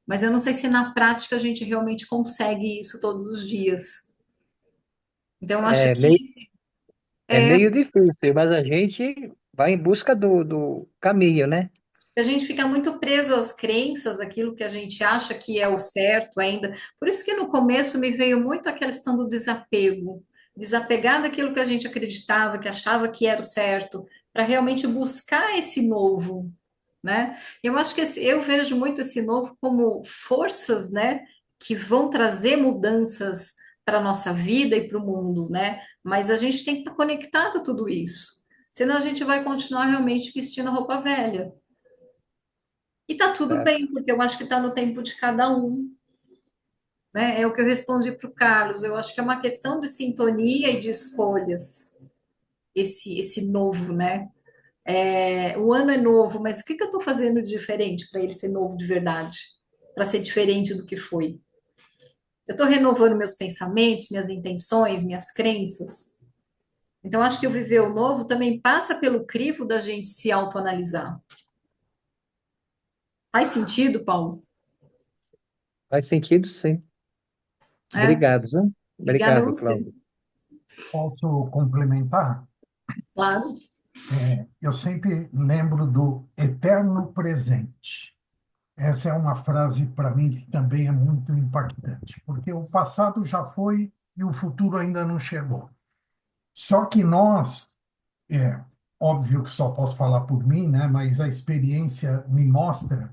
mas eu não sei se na prática a gente realmente consegue isso todos os dias. Então, eu acho É que meio, é é meio difícil, mas a gente vai em busca do caminho, né? a gente fica muito preso às crenças, aquilo que a gente acha que é o certo ainda. Por isso que no começo me veio muito aquela questão do desapego, desapegar daquilo que a gente acreditava, que achava que era o certo, para realmente buscar esse novo, né? Eu acho que eu vejo muito esse novo como forças, né, que vão trazer mudanças para a nossa vida e para o mundo, né? Mas a gente tem que estar conectado a tudo isso. Senão a gente vai continuar realmente vestindo a roupa velha. E tá tudo Certo. bem, porque eu acho que está no tempo de cada um, né? É o que eu respondi para o Carlos. Eu acho que é uma questão de sintonia e de escolhas, esse novo, né? O ano é novo, mas o que que eu estou fazendo de diferente para ele ser novo de verdade? Para ser diferente do que foi? Eu estou renovando meus pensamentos, minhas intenções, minhas crenças. Então, acho que o viver o novo também passa pelo crivo da gente se autoanalisar. Faz sentido, Paulo? Faz sentido, sim. É? Obrigado, viu? Obrigada a Obrigado, você. Cláudio. Posso complementar? Claro. Eu sempre lembro do eterno presente. Essa é uma frase para mim que também é muito impactante, porque o passado já foi e o futuro ainda não chegou. Só que nós, é óbvio que só posso falar por mim, né? Mas a experiência me mostra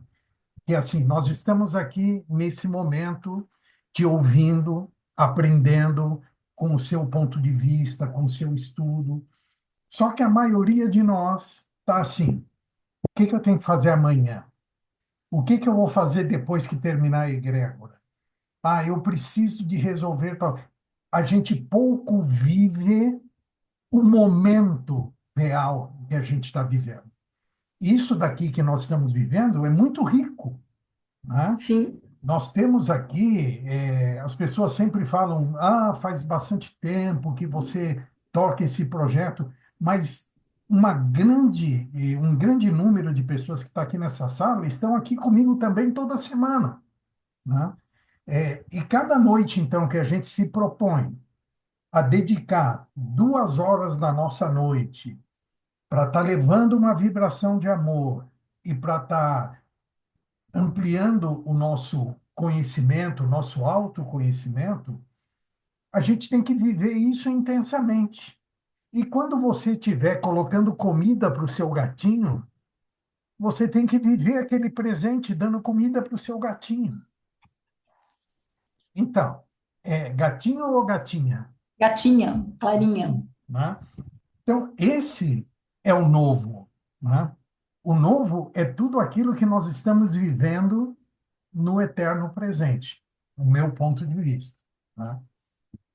que assim nós estamos aqui nesse momento te ouvindo, aprendendo com o seu ponto de vista, com o seu estudo. Só que a maioria de nós está assim: o que que eu tenho que fazer amanhã? O que que eu vou fazer depois que terminar a egrégora? Ah, eu preciso de resolver tal. A gente pouco vive o momento real que a gente está vivendo. Isso daqui que nós estamos vivendo é muito rico, né? Sim. Nós temos aqui, as pessoas sempre falam, ah, faz bastante tempo que você toca esse projeto, mas um grande número de pessoas que está aqui nessa sala estão aqui comigo também toda semana, né? E cada noite, então, que a gente se propõe a dedicar 2 horas da nossa noite para estar levando uma vibração de amor e para estar ampliando o nosso conhecimento, o nosso autoconhecimento, a gente tem que viver isso intensamente. E quando você estiver colocando comida para o seu gatinho, você tem que viver aquele presente dando comida para o seu gatinho. Então, gatinho ou gatinha? Gatinha, Clarinha. Né? Então, esse é o novo. Né? O novo é tudo aquilo que nós estamos vivendo no eterno presente, o meu ponto de vista. Né?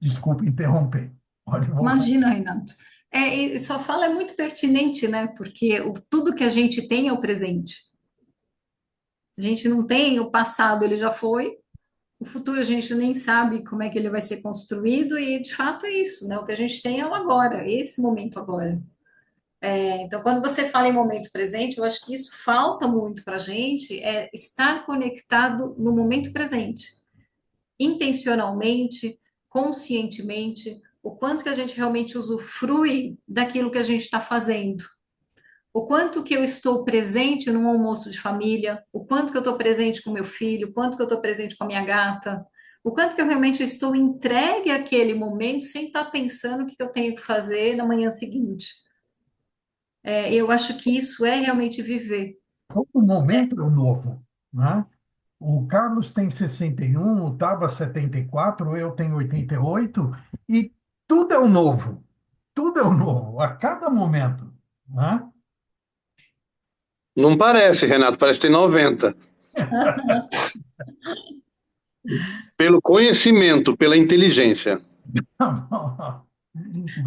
Desculpe interromper. Pode voltar. Imagina, Renato. E sua fala é muito pertinente, né? Porque tudo que a gente tem é o presente. A gente não tem o passado, ele já foi. O futuro a gente nem sabe como é que ele vai ser construído e, de fato, é isso, né? O que a gente tem é o agora, esse momento agora. Então, quando você fala em momento presente, eu acho que isso falta muito para a gente, é estar conectado no momento presente, intencionalmente, conscientemente, o quanto que a gente realmente usufrui daquilo que a gente está fazendo. O quanto que eu estou presente num almoço de família, o quanto que eu estou presente com meu filho, o quanto que eu estou presente com a minha gata, o quanto que eu realmente estou entregue àquele momento sem estar pensando o que eu tenho que fazer na manhã seguinte. Eu acho que isso é realmente viver. O momento é o novo, né? O Carlos tem 61, o Taba 74, eu tenho 88, e tudo é o novo. Tudo é o novo, a cada momento, né? Não parece, Renato, parece que tem 90. Pelo conhecimento, pela inteligência.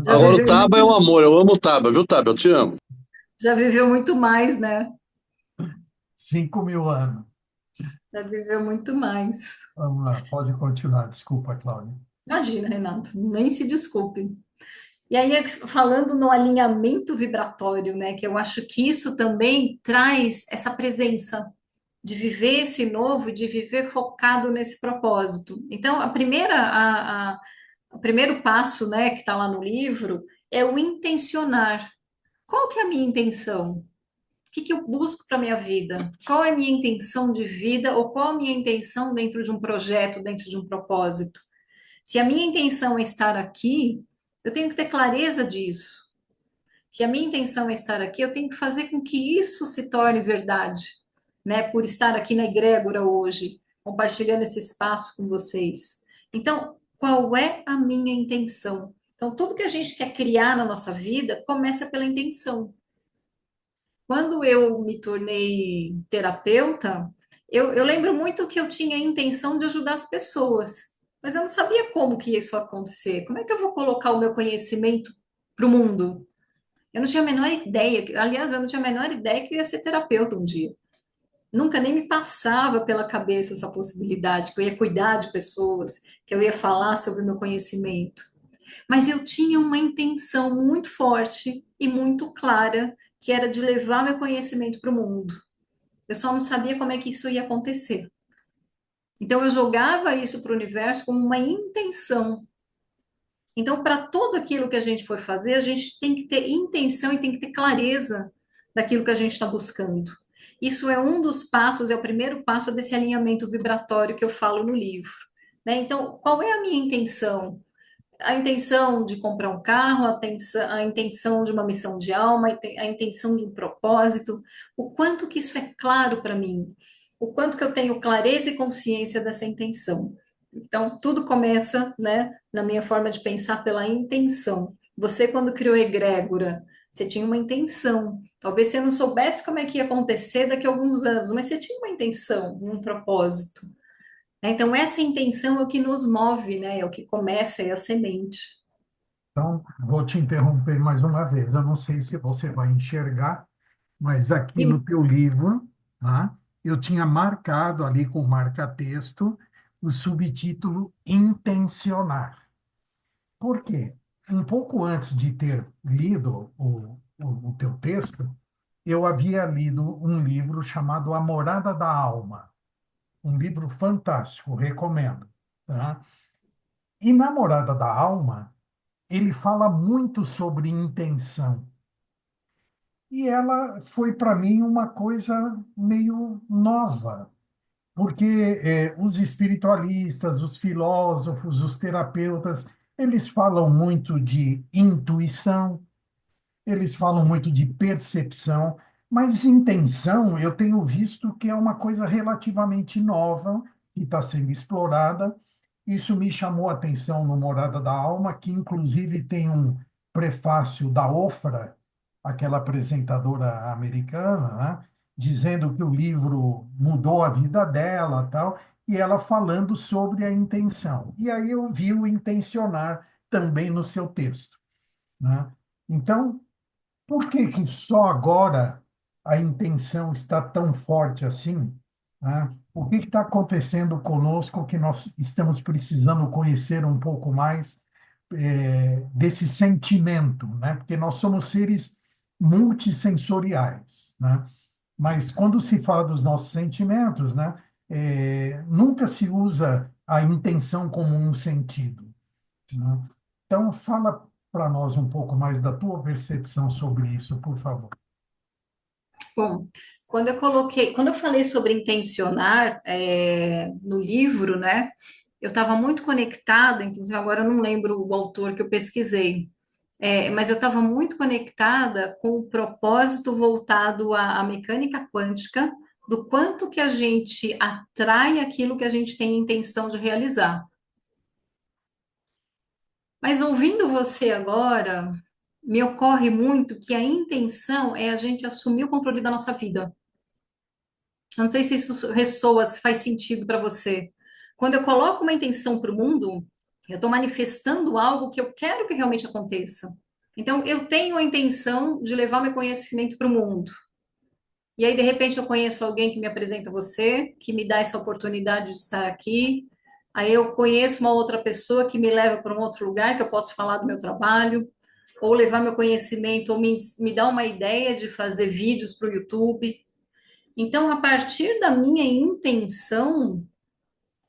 Já Agora o viveu Taba muito, é o amor, eu amo o Taba, viu, Taba? Eu te amo. já viveu muito mais, né? 5.000 anos. Já viveu muito mais. Vamos lá, pode continuar. Desculpa, Cláudia. Imagina, Renato, nem se desculpe. E aí, falando no alinhamento vibratório, né, que eu acho que isso também traz essa presença de viver esse novo, de viver focado nesse propósito. Então, o primeiro passo, né, que está lá no livro, é o intencionar. Qual que é a minha intenção? O que que eu busco para a minha vida? Qual é a minha intenção de vida ou qual a minha intenção dentro de um projeto, dentro de um propósito? Se a minha intenção é estar aqui, eu tenho que ter clareza disso. Se a minha intenção é estar aqui, eu tenho que fazer com que isso se torne verdade, né? Por estar aqui na egrégora hoje, compartilhando esse espaço com vocês. Então, qual é a minha intenção? Então, tudo que a gente quer criar na nossa vida começa pela intenção. Quando eu me tornei terapeuta, eu lembro muito que eu tinha a intenção de ajudar as pessoas, mas eu não sabia como que isso ia acontecer. Como é que eu vou colocar o meu conhecimento para o mundo? Eu não tinha a menor ideia, aliás, eu não tinha a menor ideia que eu ia ser terapeuta um dia. Nunca nem me passava pela cabeça essa possibilidade, que eu ia cuidar de pessoas, que eu ia falar sobre o meu conhecimento. Mas eu tinha uma intenção muito forte e muito clara, que era de levar meu conhecimento para o mundo. Eu só não sabia como é que isso ia acontecer. Então eu jogava isso para o universo com uma intenção. Então, para tudo aquilo que a gente for fazer, a gente tem que ter intenção e tem que ter clareza daquilo que a gente está buscando. Isso é um dos passos, é o primeiro passo desse alinhamento vibratório que eu falo no livro. Né? Então, qual é a minha intenção? A intenção de comprar um carro, a intenção de uma missão de alma, a intenção de um propósito, o quanto que isso é claro para mim, o quanto que eu tenho clareza e consciência dessa intenção. Então, tudo começa, né, na minha forma de pensar pela intenção. Você, quando criou a egrégora, você tinha uma intenção. Talvez você não soubesse como é que ia acontecer daqui a alguns anos, mas você tinha uma intenção, um propósito. Então, essa intenção é o que nos move, né? É o que começa, é a semente. Então, vou te interromper mais uma vez. Eu não sei se você vai enxergar, mas aqui no Sim. teu livro, tá, eu tinha marcado ali com marca-texto o subtítulo Intencionar. Por quê? Um pouco antes de ter lido o teu texto, eu havia lido um livro chamado A Morada da Alma, um livro fantástico, recomendo. Tá? E na Morada da Alma, ele fala muito sobre intenção. E ela foi para mim uma coisa meio nova, porque os espiritualistas, os filósofos, os terapeutas, eles falam muito de intuição, eles falam muito de percepção, mas intenção eu tenho visto que é uma coisa relativamente nova e está sendo explorada. Isso me chamou a atenção no Morada da Alma, que inclusive tem um prefácio da Ofra, aquela apresentadora americana, né, dizendo que o livro mudou a vida dela, tal, e ela falando sobre a intenção. E aí eu vi o intencionar também no seu texto, né? Então, por que que só agora a intenção está tão forte assim, né? O que está acontecendo conosco que nós estamos precisando conhecer um pouco mais desse sentimento, né? Porque nós somos seres multissensoriais, né? Mas quando se fala dos nossos sentimentos, né? Nunca se usa a intenção como um sentido, né? Então, fala para nós um pouco mais da tua percepção sobre isso, por favor. Bom, quando eu falei sobre intencionar, no livro, né? Eu estava muito conectada, inclusive agora eu não lembro o autor que eu pesquisei, mas eu estava muito conectada com o propósito voltado à mecânica quântica, do quanto que a gente atrai aquilo que a gente tem intenção de realizar. Mas ouvindo você agora, me ocorre muito que a intenção é a gente assumir o controle da nossa vida. Eu não sei se isso ressoa, se faz sentido para você. Quando eu coloco uma intenção para o mundo, eu estou manifestando algo que eu quero que realmente aconteça. Então, eu tenho a intenção de levar meu conhecimento para o mundo. E aí, de repente, eu conheço alguém que me apresenta você, que me dá essa oportunidade de estar aqui. Aí eu conheço uma outra pessoa que me leva para um outro lugar que eu posso falar do meu trabalho, ou levar meu conhecimento, ou me dar uma ideia de fazer vídeos para o YouTube. Então, a partir da minha intenção,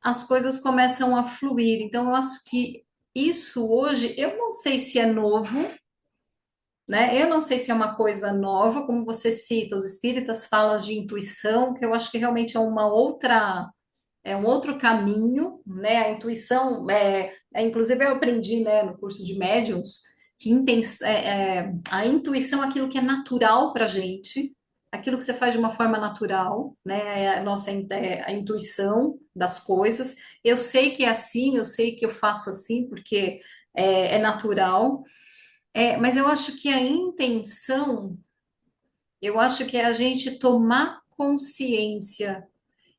as coisas começam a fluir. Então, eu acho que isso hoje, eu não sei se é novo, né? Eu não sei se é uma coisa nova, como você cita, os espíritas falam de intuição, que eu acho que realmente é um outro caminho, né? A intuição, inclusive eu aprendi, né, no curso de médiums, que a intuição é aquilo que é natural para a gente, aquilo que você faz de uma forma natural, né? É a nossa a intuição das coisas. Eu sei que é assim, eu sei que eu faço assim, porque é natural. Mas eu acho que a intenção, eu acho que é a gente tomar consciência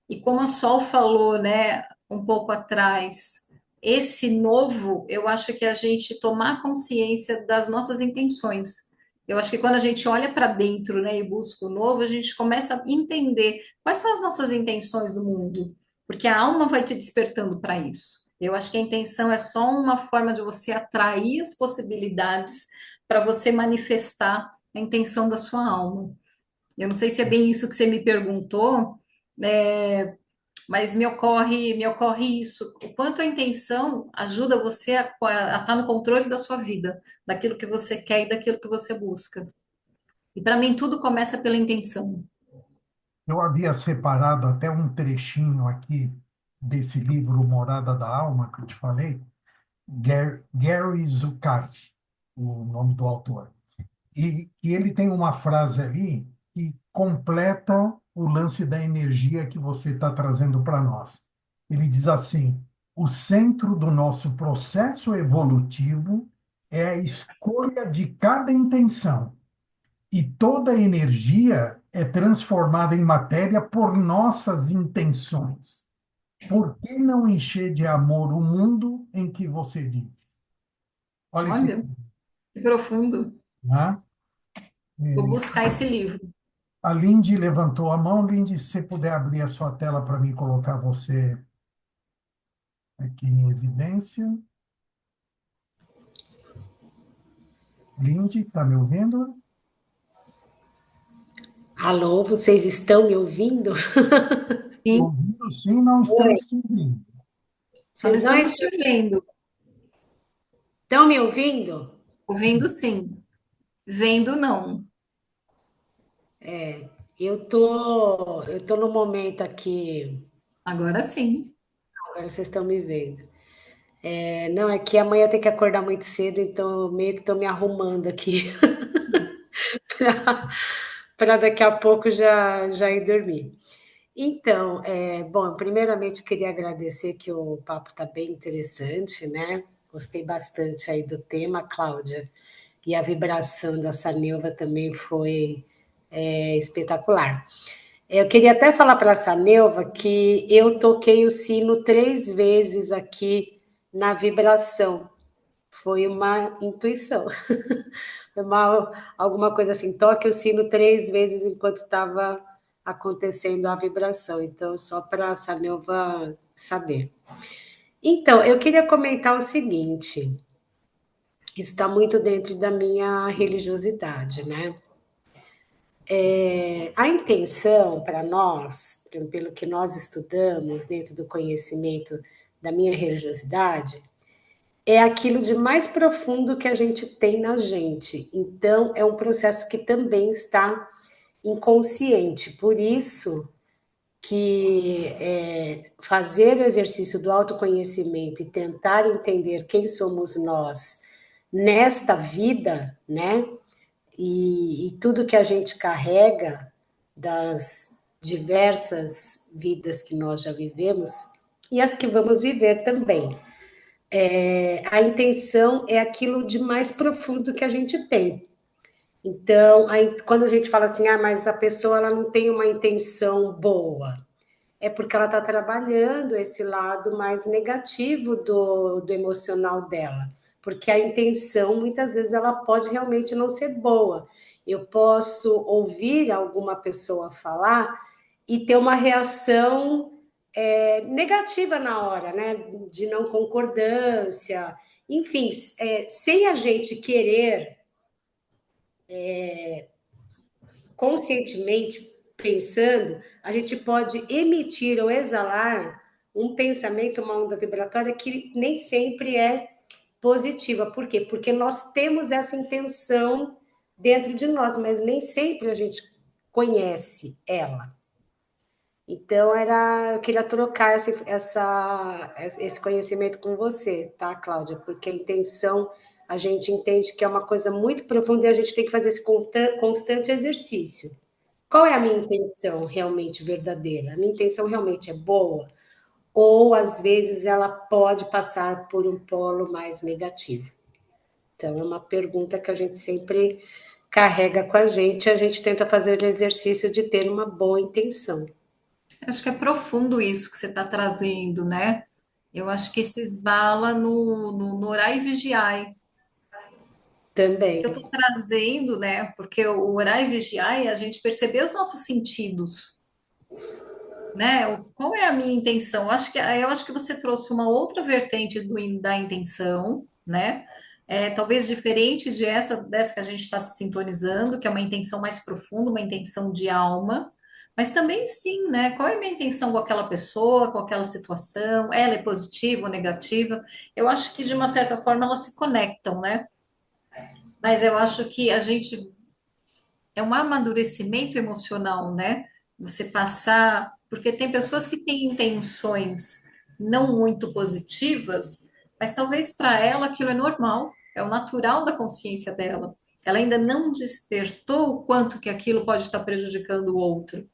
e como a Sol falou, né, um pouco atrás, esse novo, eu acho que é a gente tomar consciência das nossas intenções. Eu acho que quando a gente olha para dentro, né, e busca o novo, a gente começa a entender quais são as nossas intenções do mundo, porque a alma vai te despertando para isso. Eu acho que a intenção é só uma forma de você atrair as possibilidades para você manifestar a intenção da sua alma. Eu não sei se é bem isso que você me perguntou, é, mas me ocorre isso. O quanto a intenção ajuda você a estar no controle da sua vida, daquilo que você quer e daquilo que você busca. E para mim tudo começa pela intenção. Eu havia separado até um trechinho aqui desse livro Morada da Alma, que eu te falei, Gary Zukav, o nome do autor. E ele tem uma frase ali que completa o lance da energia que você está trazendo para nós. Ele diz assim: o centro do nosso processo evolutivo é a escolha de cada intenção, e toda energia é transformada em matéria por nossas intenções. Por que não encher de amor o mundo em que você vive? Olha que, Olha, que profundo. né? Vou buscar esse livro. A Lindy levantou a mão. Lindy, se você puder abrir a sua tela para mim colocar você aqui em evidência. Lindy, está me ouvindo? Alô, vocês estão me ouvindo? Sim, Ouvindo sim, não Oi, estamos te ouvindo. nós vocês não estamos te vendo, estão me ouvindo? ouvindo sim, vendo não. Eu tô no momento aqui, Agora sim. agora vocês estão me vendo. Não, é que amanhã eu tenho que acordar muito cedo, então eu meio que estou me arrumando aqui para daqui a pouco já ir dormir. Então, bom, primeiramente eu queria agradecer que o papo está bem interessante, né? Gostei bastante aí do tema, Cláudia. E a vibração da Sanilva também foi espetacular. Eu queria até falar para a Sanilva que eu toquei o sino 3 vezes aqui na vibração. foi uma intuição. Foi alguma coisa assim, toque o sino 3 vezes enquanto estava acontecendo a vibração. Então, só para a Sanelva saber. Então, eu queria comentar o seguinte, isso está muito dentro da minha religiosidade, né? A intenção para nós, pelo que nós estudamos dentro do conhecimento da minha religiosidade, é aquilo de mais profundo que a gente tem na gente. Então, é um processo que também está inconsciente. Por isso que fazer o exercício do autoconhecimento e tentar entender quem somos nós nesta vida, né? E tudo que a gente carrega das diversas vidas que nós já vivemos e as que vamos viver também. A intenção é aquilo de mais profundo que a gente tem. Então, quando a gente fala assim, mas a pessoa ela não tem uma intenção boa, é porque ela está trabalhando esse lado mais negativo do emocional dela. Porque a intenção, muitas vezes, ela pode realmente não ser boa. Eu posso ouvir alguma pessoa falar e ter uma reação negativa na hora, né? De não concordância. Enfim, sem a gente querer conscientemente pensando, a gente pode emitir ou exalar um pensamento, uma onda vibratória que nem sempre é positiva. Por quê? Porque nós temos essa intenção dentro de nós, mas nem sempre a gente conhece ela. Então, eu queria trocar esse conhecimento com você, tá, Cláudia? Porque a intenção, a gente entende que é uma coisa muito profunda e a gente tem que fazer esse constante exercício. Qual é a minha intenção realmente verdadeira? A minha intenção realmente é boa? Ou, às vezes, ela pode passar por um polo mais negativo? Então, é uma pergunta que a gente sempre carrega com a gente tenta fazer o exercício de ter uma boa intenção. Acho que é profundo isso que você está trazendo, né? Eu acho que isso esbala no orar e vigiar. Que eu Também. estou trazendo, né? Porque o orar e vigiar é a gente perceber os nossos sentidos, né? Qual é a minha intenção? Eu acho que você trouxe uma outra vertente da intenção, né? Talvez diferente dessa que a gente está se sintonizando, que é uma intenção mais profunda, uma intenção de alma, mas também sim, né? Qual é a minha intenção com aquela pessoa, com aquela situação? Ela é positiva ou negativa? Eu acho que de uma certa forma elas se conectam, né? Mas eu acho que a gente é um amadurecimento emocional, né? Você passar, porque tem pessoas que têm intenções não muito positivas, mas talvez para ela aquilo é normal, é o natural da consciência dela. Ela ainda não despertou o quanto que aquilo pode estar prejudicando o outro.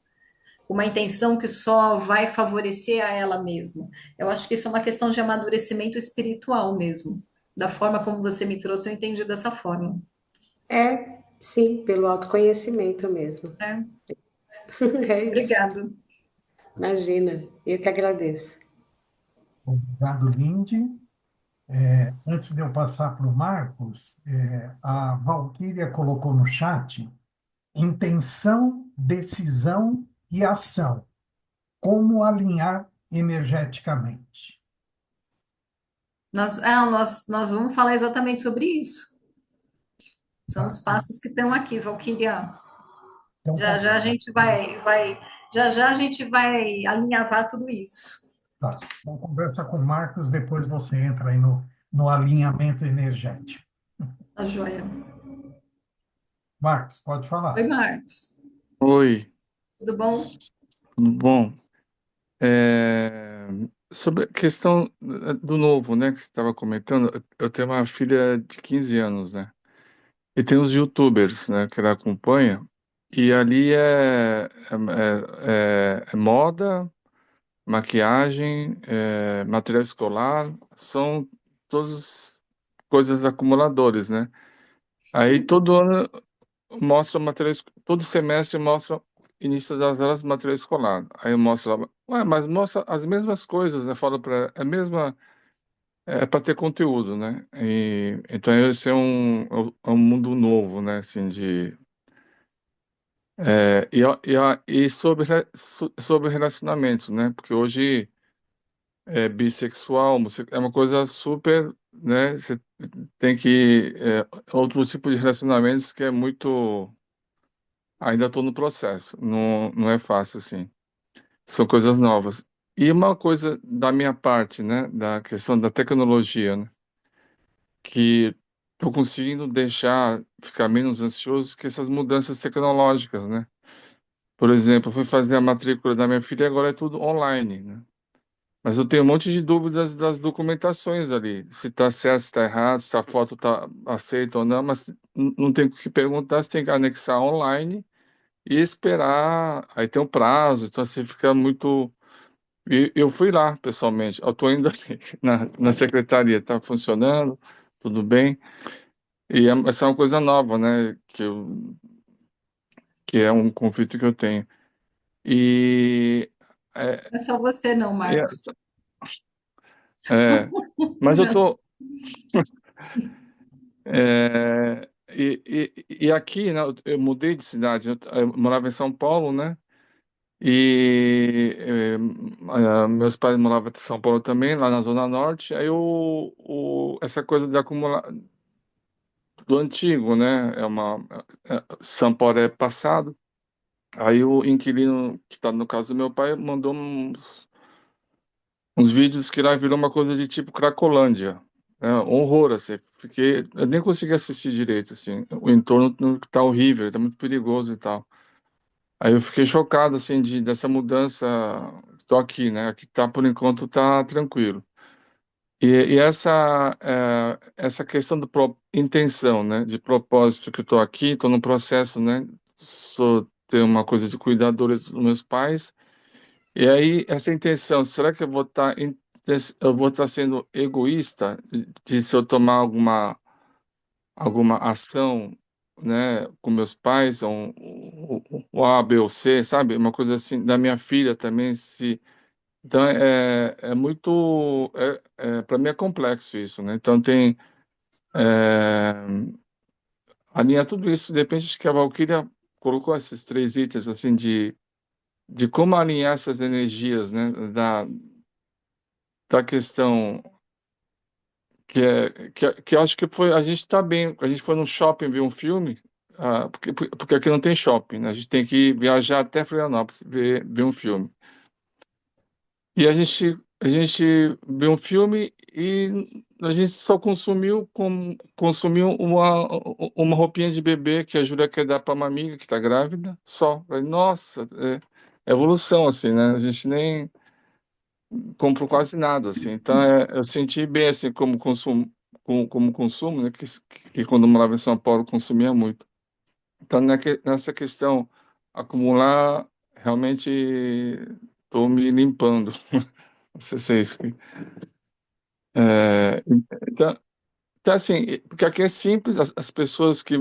Uma intenção que só vai favorecer a ela mesma. Eu acho que isso é uma questão de amadurecimento espiritual mesmo. Da forma como você me trouxe, eu entendi dessa forma. Sim, pelo autoconhecimento mesmo. É. É isso. Obrigada. Imagina, eu que agradeço. Obrigado, Lindy. Antes de eu passar para o Marcos, a Valquíria colocou no chat intenção, decisão e ação. Como alinhar energeticamente? Nós vamos falar exatamente sobre isso. São Tá? os passos que estão aqui, Valquíria. Então, Já já a gente já a gente vai alinhavar tudo isso. tá. Então, conversa com o Marcos, depois você entra aí no alinhamento energético. Tá joia. Marcos, pode Oi, falar. Marcos. Oi, Tudo bom? tudo bom? É, sobre a questão do novo, né, que você estava comentando, eu tenho uma filha de 15 anos, né? E tem os YouTubers, né, que ela acompanha, e ali é moda, maquiagem, material escolar, são todas coisas acumuladores, né? Aí todo ano mostra materiais, todo semestre mostra início das aulas de material escolar. Aí eu mostro lá, ué, mas mostra as mesmas coisas, né? Falo para a mesma é para ter conteúdo, né? Então esse é um mundo novo, né? Assim, e sobre relacionamentos, né? Porque hoje bissexual, é uma coisa super, né? Você tem que outro tipo de relacionamentos que é muito, ainda estou no processo, não é fácil assim. São coisas novas. E uma coisa da minha parte, né? Da questão da tecnologia, né? Que estou conseguindo deixar ficar menos ansioso que essas mudanças tecnológicas, né? Por exemplo, eu fui fazer a matrícula da minha filha e agora é tudo online, né? Mas eu tenho um monte de dúvidas das documentações ali, se está certo, se está errado, se a foto está aceita ou não, mas não tem o que perguntar, você tem que anexar online e esperar, aí tem um prazo, então você fica muito... E eu fui lá, pessoalmente, eu estou indo ali na secretaria, está funcionando, tudo bem, e essa é uma coisa nova, né, que é um conflito que eu tenho. E... é, Não é só você, não, e Marcos. essa- é, mas eu tô... e aqui, né, eu mudei de cidade, eu morava em São Paulo, né? E meus pais moravam em São Paulo também, lá na Zona Norte. Aí essa coisa de acumular do antigo, né? São Paulo é passado. Aí o inquilino, que está no caso do meu pai, mandou uns vídeos que lá virou uma coisa de tipo Cracolândia. É, um horror, assim. Eu nem consegui assistir direito, assim. O entorno tá horrível, tá muito perigoso e tal. Aí eu fiquei chocado, assim, dessa mudança. Tô aqui, né? Aqui tá, por enquanto, tá tranquilo. E essa questão da intenção, né? De propósito que eu tô aqui, tô no processo, né? Ter uma coisa de cuidadores dos meus pais. E aí, essa intenção, será que eu vou estar sendo egoísta de se eu tomar alguma ação, né, com meus pais, ou A, B ou C, sabe? Uma coisa assim, da minha filha também, se... Então, é muito... para mim é complexo isso, né? Então, é, alinhar tudo isso, de repente, acho que a Valquíria colocou esses três itens, assim, de como alinhar essas energias, né, da questão que eu acho que foi, a gente está bem, a gente foi no shopping ver um filme, porque aqui não tem shopping, né? A gente tem que viajar até Florianópolis ver um filme. E a gente viu um filme e a gente só consumiu uma roupinha de bebê que a Júlia quer dar para uma amiga que está grávida, só. Falei, nossa, evolução, assim, né? A gente nem compro quase nada, assim. Então, eu senti bem, assim, como consumo, né? Que quando eu morava em São Paulo, consumia muito. Então, nessa questão, acumular, realmente estou me limpando. Não sei se é isso. É, então, então, assim, porque aqui é simples, as pessoas que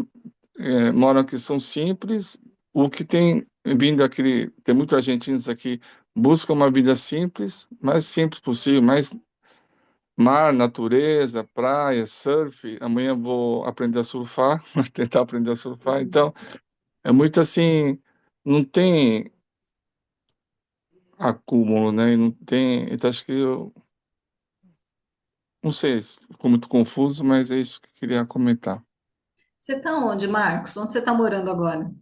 moram aqui são simples, o que tem vindo aqui, tem muitos argentinos aqui, buscam uma vida simples, mais simples possível, mais mar, natureza, praia, surf. Amanhã eu vou aprender a surfar, tentar aprender a surfar. Então, é muito assim, não tem acúmulo, né? E não tem. Então, acho que eu não sei se ficou muito confuso, mas é isso que eu queria comentar. Você está onde, Marcos? Onde você está morando agora?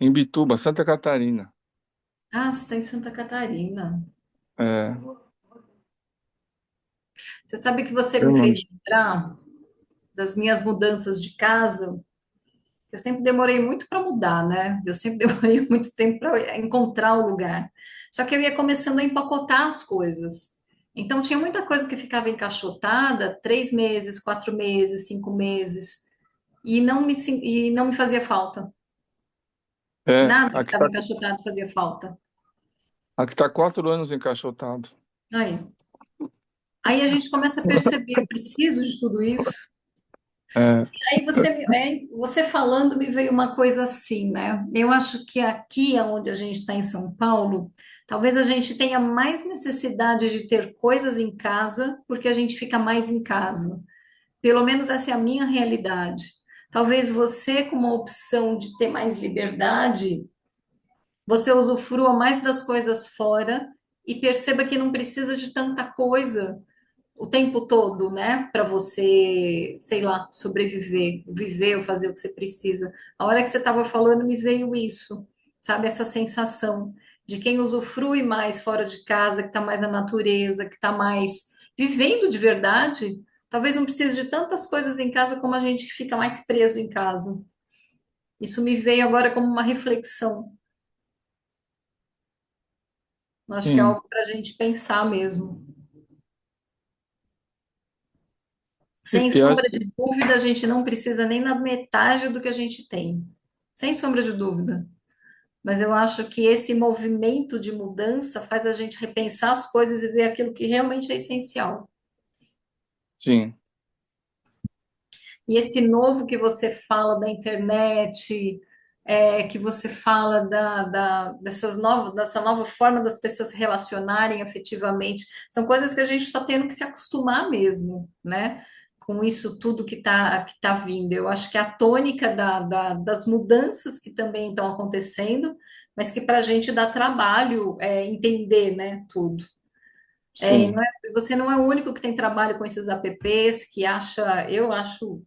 Em Bituba, Santa Catarina. Ah, você está em Santa Catarina. É, Você sabe que você bem me fez longe. lembrar das minhas mudanças de casa. Eu sempre demorei muito para mudar, né? Eu sempre demorei muito tempo para encontrar o lugar. Só que eu ia começando a empacotar as coisas. Então tinha muita coisa que ficava encaixotada, 3 meses, 4 meses, 5 meses, e não me fazia falta. Nada que Aqui estava está encaixotado fazia falta. aqui tá 4 anos encaixotado. Aí a gente começa a perceber, eu preciso de tudo isso. É, Aí você falando me veio uma coisa assim, né? Eu acho que aqui onde a gente está em São Paulo, talvez a gente tenha mais necessidade de ter coisas em casa, porque a gente fica mais em casa. Pelo menos essa é a minha realidade. Talvez você, com uma opção de ter mais liberdade, você usufrua mais das coisas fora e perceba que não precisa de tanta coisa o tempo todo, né? Para você, sei lá, sobreviver, viver ou fazer o que você precisa. A hora que você estava falando, me veio isso, sabe? Essa sensação de quem usufrui mais fora de casa, que está mais na natureza, que está mais vivendo de verdade. Talvez não precise de tantas coisas em casa como a gente que fica mais preso em casa. Isso me veio agora como uma reflexão. Eu acho que é sim. algo para a gente pensar mesmo. Sem Eu acho sombra que de dúvida, a gente não precisa nem na metade do que a gente tem. Sem sombra de dúvida. Mas eu acho que esse movimento de mudança faz a gente repensar as coisas e ver aquilo que realmente é essencial. sim, E esse novo que você fala da internet, que você fala dessa nova forma das pessoas se relacionarem afetivamente, são coisas que a gente está tendo que se acostumar mesmo, né? Com isso tudo que tá vindo. Eu acho que é a tônica das mudanças que também estão acontecendo, mas que para a gente dá trabalho entender, né, tudo. E sim, você não é o único que tem trabalho com esses apps, eu acho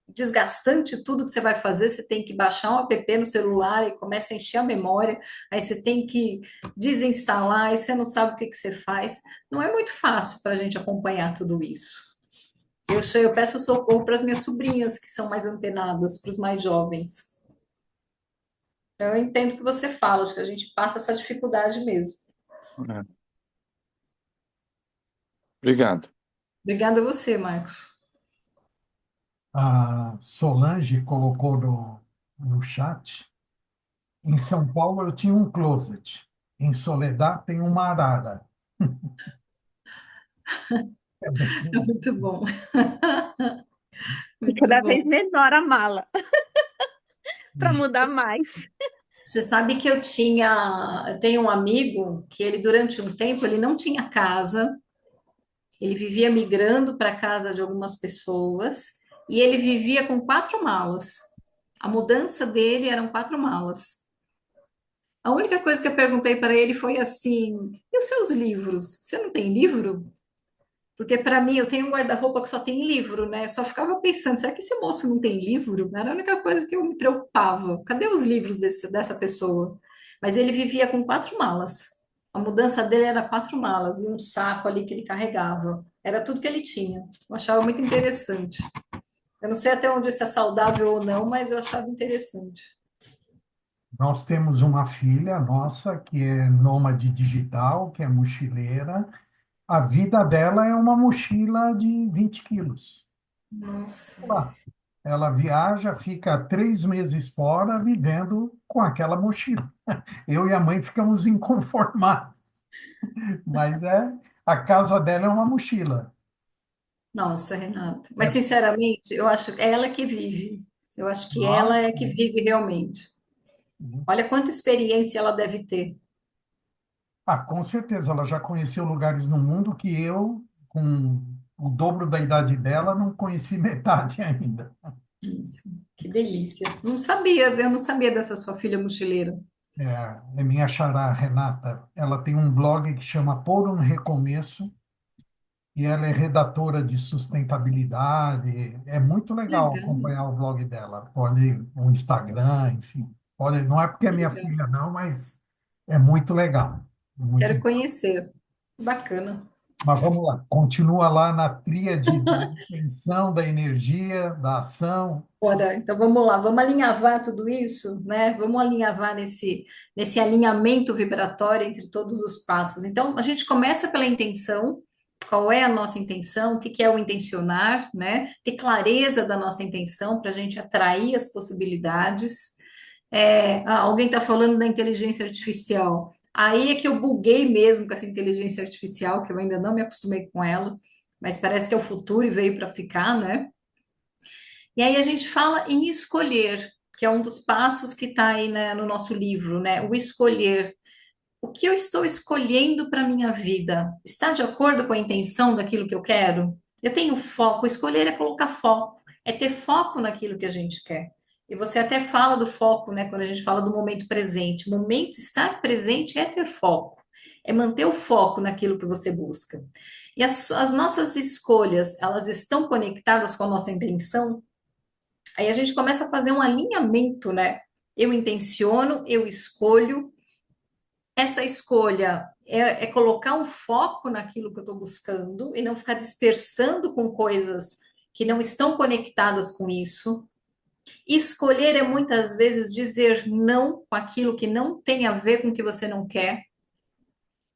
desgastante tudo que você vai fazer, você tem que baixar um app no celular e começa a encher a memória, aí você tem que desinstalar, aí você não sabe o que que você faz. Não é muito fácil para a gente acompanhar tudo isso. Eu peço socorro para as minhas sobrinhas, que são mais antenadas, para os mais jovens. Então, eu entendo o que você fala, acho que a gente passa essa dificuldade mesmo. é. Obrigado. Obrigada a você, Marcos. A Solange colocou no chat. Em São Paulo eu tinha um closet. Em Soledad tem uma arara. É bem Muito bom, E muito cada vez bom. menor a mala, para mudar mais. Você sabe que eu tenho um amigo que ele durante um tempo ele não tinha casa, ele vivia migrando para a casa de algumas pessoas e ele vivia com 4 malas. A mudança dele eram 4 malas. A única coisa que eu perguntei para ele foi assim: e os seus livros? Você não tem livro? Porque para mim eu tenho um guarda-roupa que só tem livro, né? Eu só ficava pensando, será que esse moço não tem livro? Era a única coisa que eu me preocupava. Cadê os livros dessa pessoa? Mas ele vivia com 4 malas. A mudança dele era 4 malas e um saco ali que ele carregava. Era tudo que ele tinha. Eu achava muito interessante. Eu não sei até onde isso é saudável ou não, mas eu achava interessante. Nós temos uma filha nossa que é nômade digital, que é mochileira. A vida dela é uma mochila de 20 quilos. Nossa, Lá. Ela viaja, fica 3 meses fora, vivendo com aquela mochila. Eu e a mãe ficamos inconformados, mas a casa dela é uma mochila. nossa, Renata. Mas É, sinceramente, eu acho que é ela que vive. Eu acho que ela nossa, é que vive realmente. Olha quanta experiência ela deve ter. com certeza, ela já conheceu lugares no mundo que eu, com o dobro da idade dela, não conheci metade ainda. Nossa, que delícia. Eu não sabia dessa sua filha mochileira. É minha xará, Renata. Ela tem um blog que chama Por um Recomeço e ela é redatora de sustentabilidade. É muito legal Legal, acompanhar o blog dela. Pode, o Instagram, enfim. Pode, não é porque é que minha legal. filha, não, mas é muito legal. Muito. Quero conhecer. Bacana. Mas vamos lá, continua lá na tríade da intenção, da energia, da ação. Bora, então vamos lá, vamos alinhavar tudo isso, né? Vamos alinhavar nesse alinhamento vibratório entre todos os passos. Então, a gente começa pela intenção. Qual é a nossa intenção? O que que é o intencionar, né? Ter clareza da nossa intenção para a gente atrair as possibilidades. Alguém está falando da inteligência artificial. Aí é que eu buguei mesmo com essa inteligência artificial, que eu ainda não me acostumei com ela, mas parece que é o futuro e veio para ficar, né? E aí a gente fala em escolher, que é um dos passos que está aí, né, no nosso livro, né? O escolher. O que eu estou escolhendo para minha vida? Está de acordo com a intenção daquilo que eu quero? Eu tenho foco. Escolher é colocar foco, é ter foco naquilo que a gente quer. E você até fala do foco, né, quando a gente fala do momento presente. O momento estar presente é ter foco, é manter o foco naquilo que você busca. E as nossas escolhas, elas estão conectadas com a nossa intenção? Aí a gente começa a fazer um alinhamento, né? Eu intenciono, eu escolho. Essa escolha é colocar um foco naquilo que eu estou buscando e não ficar dispersando com coisas que não estão conectadas com isso. Escolher é muitas vezes dizer não com aquilo que não tem a ver com o que você não quer.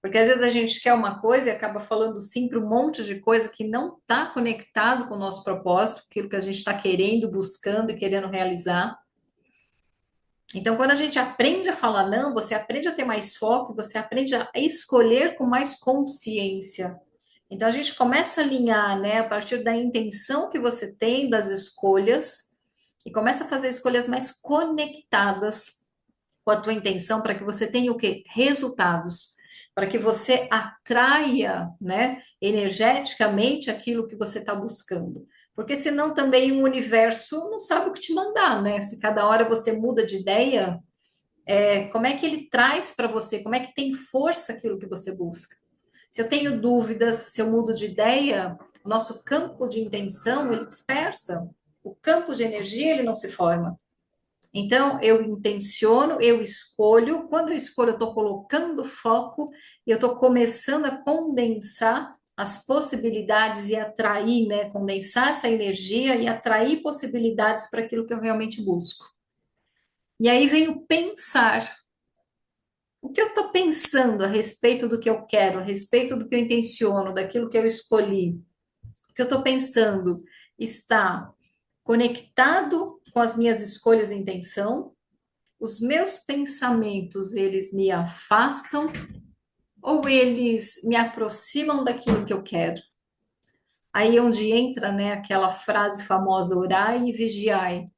Porque às vezes a gente quer uma coisa e acaba falando sim para um monte de coisa que não está conectado com o nosso propósito, aquilo que a gente está querendo, buscando e querendo realizar. Então, quando a gente aprende a falar não, você aprende a ter mais foco, você aprende a escolher com mais consciência. Então, a gente começa a alinhar, né, a partir da intenção que você tem das escolhas e começa a fazer escolhas mais conectadas com a tua intenção para que você tenha o quê? Resultados, para que você atraia, né, energeticamente aquilo que você está buscando. Porque senão também o universo não sabe o que te mandar, né? Se cada hora você muda de ideia, como é que ele traz para você? Como é que tem força aquilo que você busca? Se eu tenho dúvidas, se eu mudo de ideia, o nosso campo de intenção, ele dispersa. O campo de energia, ele não se forma. Então, eu intenciono, eu escolho. Quando eu escolho, eu estou colocando foco e eu estou começando a condensar as possibilidades e atrair, né? Condensar essa energia e atrair possibilidades para aquilo que eu realmente busco. E aí vem o pensar. O que eu estou pensando a respeito do que eu quero, a respeito do que eu intenciono, daquilo que eu escolhi? O que eu estou pensando está conectado com as minhas escolhas e intenção? Os meus pensamentos, eles me afastam ou eles me aproximam daquilo que eu quero? Aí é onde entra, né, aquela frase famosa, orai e vigiai.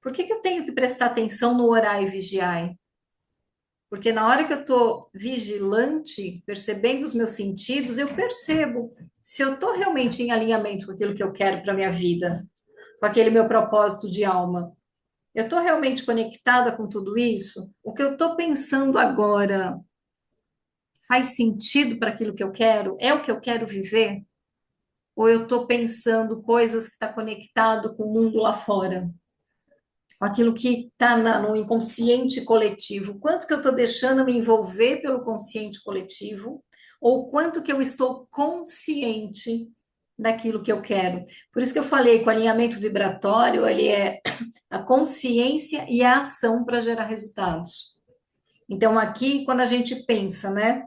Por que que eu tenho que prestar atenção no orai e vigiai? Porque na hora que eu estou vigilante, percebendo os meus sentidos, eu percebo se eu estou realmente em alinhamento com aquilo que eu quero para minha vida, com aquele meu propósito de alma. Eu estou realmente conectada com tudo isso? O que eu estou pensando agora faz sentido para aquilo que eu quero? É o que eu quero viver? Ou eu estou pensando coisas que estão conectado com o mundo lá fora? Com aquilo que está no inconsciente coletivo? Quanto que eu estou deixando me envolver pelo consciente coletivo? Ou quanto que eu estou consciente daquilo que eu quero? Por isso que eu falei que o alinhamento vibratório, ele é a consciência e a ação para gerar resultados. Então, aqui, quando a gente pensa, né,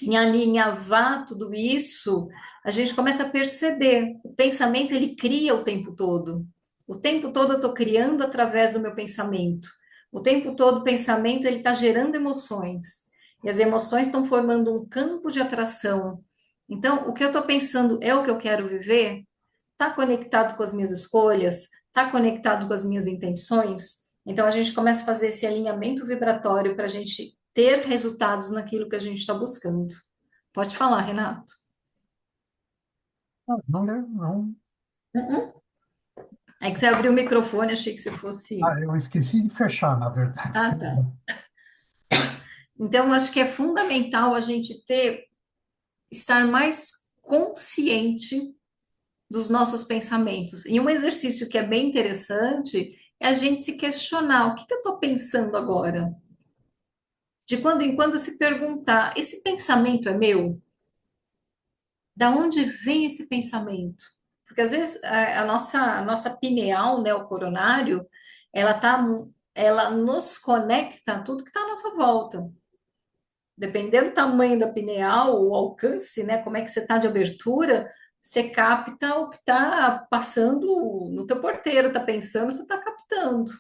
em alinhavar tudo isso, a gente começa a perceber, o pensamento, ele cria o tempo todo. O tempo todo eu estou criando através do meu pensamento. O tempo todo o pensamento, ele está gerando emoções. E as emoções estão formando um campo de atração. Então, o que eu estou pensando é o que eu quero viver? Está conectado com as minhas escolhas? Está conectado com as minhas intenções? Então a gente começa a fazer esse alinhamento vibratório para a gente ter resultados naquilo que a gente está buscando. Pode falar, Renato. Não, não. É que você abriu o microfone, achei que você fosse. Eu esqueci de fechar, na verdade. Ah, tá. Então, eu acho que é fundamental a gente estar mais consciente dos nossos pensamentos. E um exercício que é bem interessante é a gente se questionar: o que que eu estou pensando agora? De quando em quando se perguntar: esse pensamento é meu? Da onde vem esse pensamento? Porque às vezes a nossa pineal, né, o coronário, ela nos conecta a tudo que está à nossa volta. Dependendo do tamanho da pineal, o alcance, né, como é que você está de abertura, você capta o que está passando no teu porteiro, está pensando, você está captando.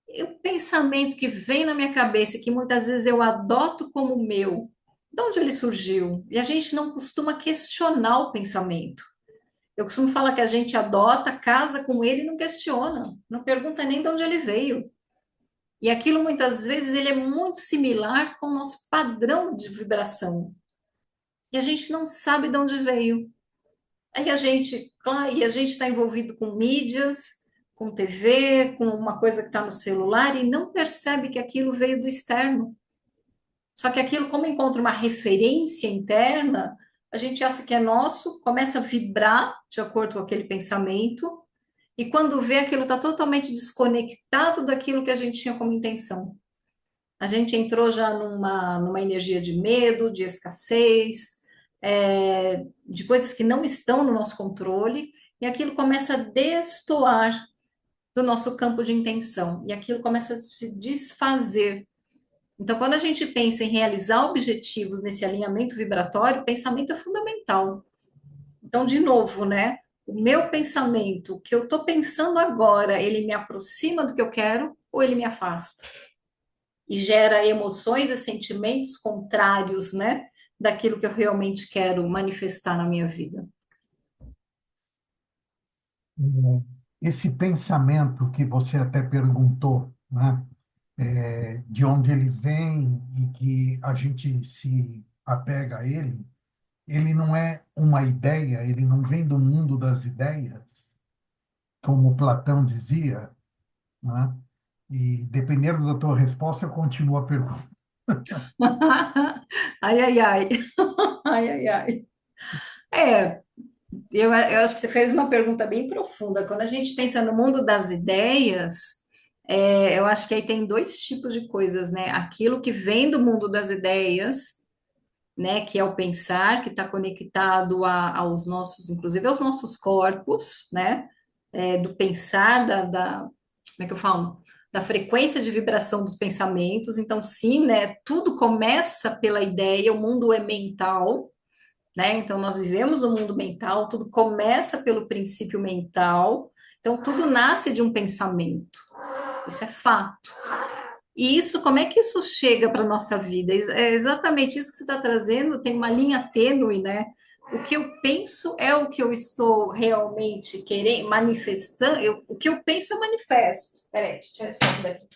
E o pensamento que vem na minha cabeça, que muitas vezes eu adoto como meu, de onde ele surgiu? E a gente não costuma questionar o pensamento. Eu costumo falar que a gente adota, casa com ele e não questiona, não pergunta nem de onde ele veio. E aquilo muitas vezes ele é muito similar com o nosso padrão de vibração. E a gente não sabe de onde veio. Aí a gente, claro, e a gente está envolvido com mídias, com TV, com uma coisa que está no celular e não percebe que aquilo veio do externo. Só que aquilo, como encontra uma referência interna, a gente acha que é nosso, começa a vibrar de acordo com aquele pensamento, e quando vê aquilo está totalmente desconectado daquilo que a gente tinha como intenção. A gente entrou já numa energia de medo, de escassez, de coisas que não estão no nosso controle, e aquilo começa a destoar do nosso campo de intenção, e aquilo começa a se desfazer. Então, quando a gente pensa em realizar objetivos nesse alinhamento vibratório, o pensamento é fundamental. Então, de novo, né? O meu pensamento, o que eu estou pensando agora, ele me aproxima do que eu quero ou ele me afasta? E gera emoções e sentimentos contrários, né? Daquilo que eu realmente quero manifestar na minha vida. Esse pensamento que você até perguntou, né? De onde ele vem e que a gente se apega a ele, ele não é uma ideia, ele não vem do mundo das ideias, como Platão dizia, né? E dependendo da tua resposta, eu continuo a pergunta. Ai, ai, ai. Ai, ai, ai. É, eu acho que você fez uma pergunta bem profunda. Quando a gente pensa no mundo das ideias, eu acho que aí tem dois tipos de coisas, né? Aquilo que vem do mundo das ideias, né? Que é o pensar, que está conectado aos nossos, inclusive aos nossos corpos, né? Do pensar, como é que eu falo? Da frequência de vibração dos pensamentos. Então, sim, né? Tudo começa pela ideia, o mundo é mental, né? Então, nós vivemos no mundo mental, tudo começa pelo princípio mental, então, tudo nasce de um pensamento, isso é fato. E isso, como é que isso chega para a nossa vida? É exatamente isso que você está trazendo, tem uma linha tênue, né? O que eu penso é o que eu estou realmente querendo, manifestando. O que eu penso, eu manifesto. Peraí, deixa eu responder aqui.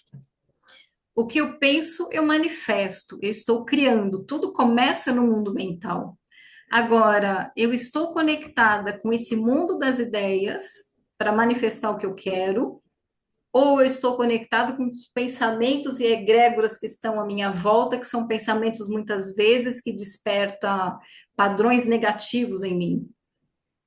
O que eu penso, eu manifesto, eu estou criando. Tudo começa no mundo mental. Agora, eu estou conectada com esse mundo das ideias para manifestar o que eu quero, ou eu estou conectado com os pensamentos e egrégoras que estão à minha volta, que são pensamentos muitas vezes que despertam padrões negativos em mim.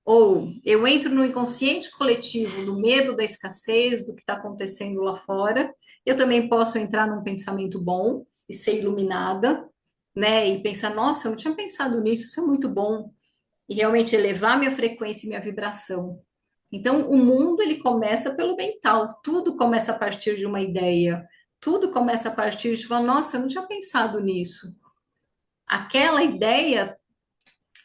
Ou eu entro no inconsciente coletivo, do medo da escassez, do que está acontecendo lá fora. Eu também posso entrar num pensamento bom e ser iluminada, né? E pensar, nossa, eu não tinha pensado nisso, isso é muito bom. E realmente elevar minha frequência e minha vibração. Então, o mundo ele começa pelo mental, tudo começa a partir de uma ideia, tudo começa a partir de falar, nossa, eu não tinha pensado nisso. Aquela ideia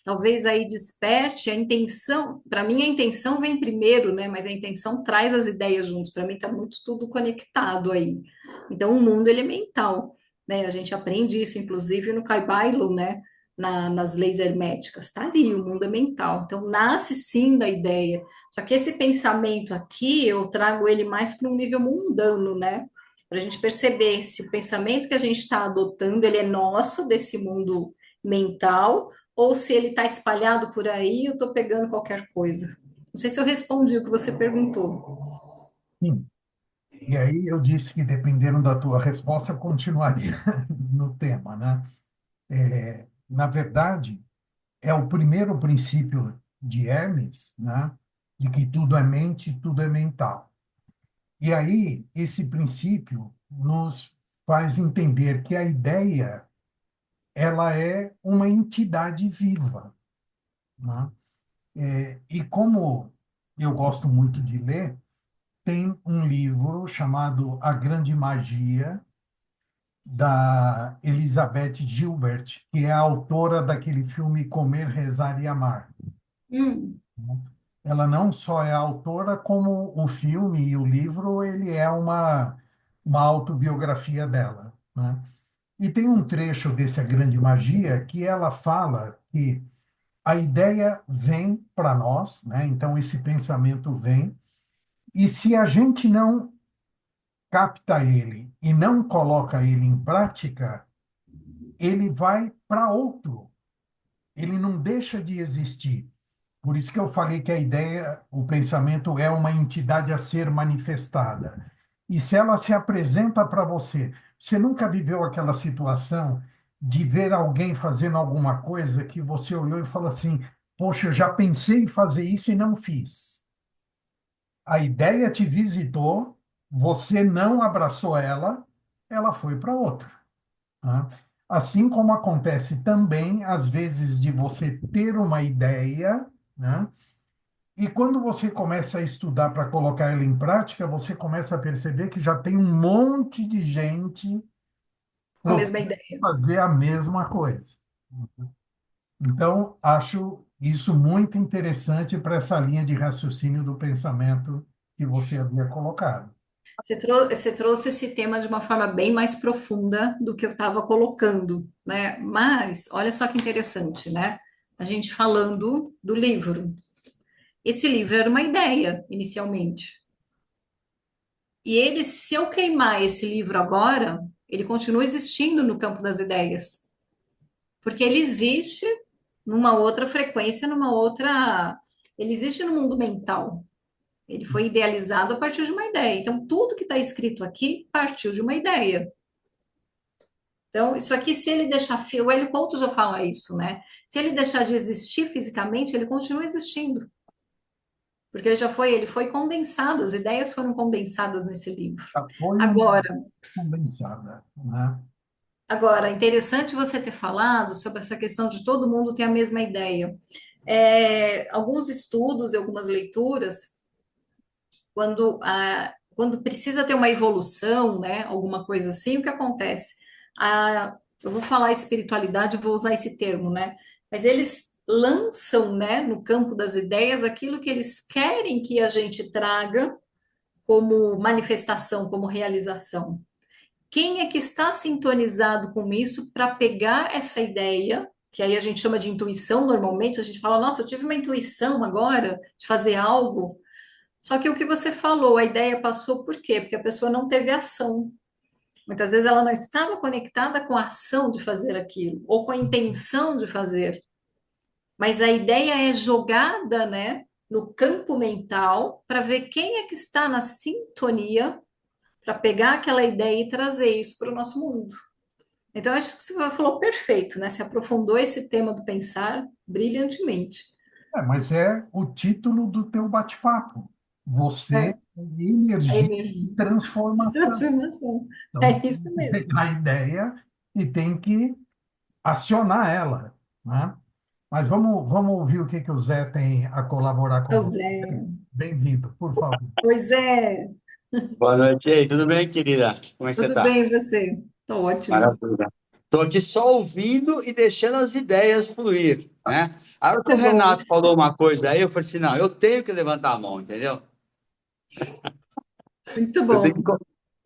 talvez aí desperte a intenção. Para mim, a intenção vem primeiro, né? Mas a intenção traz as ideias juntos. Para mim, está muito tudo conectado aí. Então, o mundo ele é mental, né? A gente aprende isso, inclusive, no Kaibailo, né? Nas leis herméticas. Está ali, o mundo é mental. Então, nasce sim da ideia. Só que esse pensamento aqui, eu trago ele mais para um nível mundano, né? Para a gente perceber se o pensamento que a gente está adotando, ele é nosso, desse mundo mental, ou se ele está espalhado por aí, eu estou pegando qualquer coisa. Não sei se eu respondi o que você perguntou. Sim. E aí eu disse que, dependendo da tua resposta, eu continuaria no tema, né? Na verdade, é o primeiro princípio de Hermes, né? De que tudo é mente, tudo é mental. E aí, esse princípio nos faz entender que a ideia, ela é uma entidade viva, né? E como eu gosto muito de ler, tem um livro chamado A Grande Magia, da Elizabeth Gilbert, que é a autora daquele filme Comer, Rezar e Amar. Hum, Ela não só é autora, como o filme e o livro, ele é uma autobiografia dela, né? E tem um trecho desse A Grande Magia que ela fala que a ideia vem para nós, né? Então esse pensamento vem, e se a gente não capta ele e não coloca ele em prática, ele vai para outro. Ele não deixa de existir. Por isso que eu falei que a ideia, o pensamento é uma entidade a ser manifestada. E se ela se apresenta para você, você nunca viveu aquela situação de ver alguém fazendo alguma coisa que você olhou e falou assim: poxa, eu já pensei em fazer isso e não fiz. A ideia te visitou, você não abraçou ela, ela foi para outra. Tá? Assim como acontece também, às vezes, de você ter uma ideia, né? E quando você começa a estudar para colocar ela em prática, você começa a perceber que já tem um monte de gente Com a mesma procurando ideia. fazer a mesma coisa. Então, acho isso muito interessante para essa linha de raciocínio do pensamento que você havia colocado. Você trouxe esse tema de uma forma bem mais profunda do que eu estava colocando, né? Mas olha só que interessante, né? A gente falando do livro. Esse livro era uma ideia, inicialmente. E ele, se eu queimar esse livro agora, ele continua existindo no campo das ideias. Porque ele existe numa outra frequência, numa outra. Ele existe no mundo mental. Ele foi idealizado a partir de uma ideia. Então, tudo que está escrito aqui partiu de uma ideia. Então, isso aqui, se ele deixar. O Hélio Couto já fala isso, né? Se ele deixar de existir fisicamente, ele continua existindo. Porque ele foi condensado, as ideias foram condensadas nesse livro. Já foi uma Agora, condensada, né? Agora, interessante você ter falado sobre essa questão de todo mundo ter a mesma ideia. É, alguns estudos e algumas leituras, quando precisa ter uma evolução, né, alguma coisa assim, o que acontece? Eu vou falar espiritualidade, vou usar esse termo, né? Mas eles lançam, né, no campo das ideias aquilo que eles querem que a gente traga como manifestação, como realização. Quem é que está sintonizado com isso para pegar essa ideia, que aí a gente chama de intuição normalmente, a gente fala, nossa, eu tive uma intuição agora de fazer algo. Só que o que você falou, a ideia passou por quê? Porque a pessoa não teve ação. Muitas vezes ela não estava conectada com a ação de fazer aquilo, ou com a intenção de fazer. Mas a ideia é jogada, né, no campo mental para ver quem é que está na sintonia para pegar aquela ideia e trazer isso para o nosso mundo. Então, acho que você falou perfeito, né? Você aprofundou esse tema do pensar brilhantemente. Mas é o título do teu bate-papo. Você É, é a energia de energia, transformação. transformação. Então, É isso tem que mesmo. pegar a ideia e tem que acionar ela, né? Mas vamos ouvir o que que o Zé tem a colaborar com Pois você. é, Bem-vindo, por favor. pois é. Boa noite, e aí, tudo bem, querida? Como é que você Tudo tá? bem, e você? Tô ótima. Maravilha. Estou aqui só ouvindo e deixando as ideias fluir, né? A hora que o É bom. Renato falou uma coisa aí, eu falei assim, não, eu tenho que levantar a mão, entendeu? Muito Eu tenho que... bom.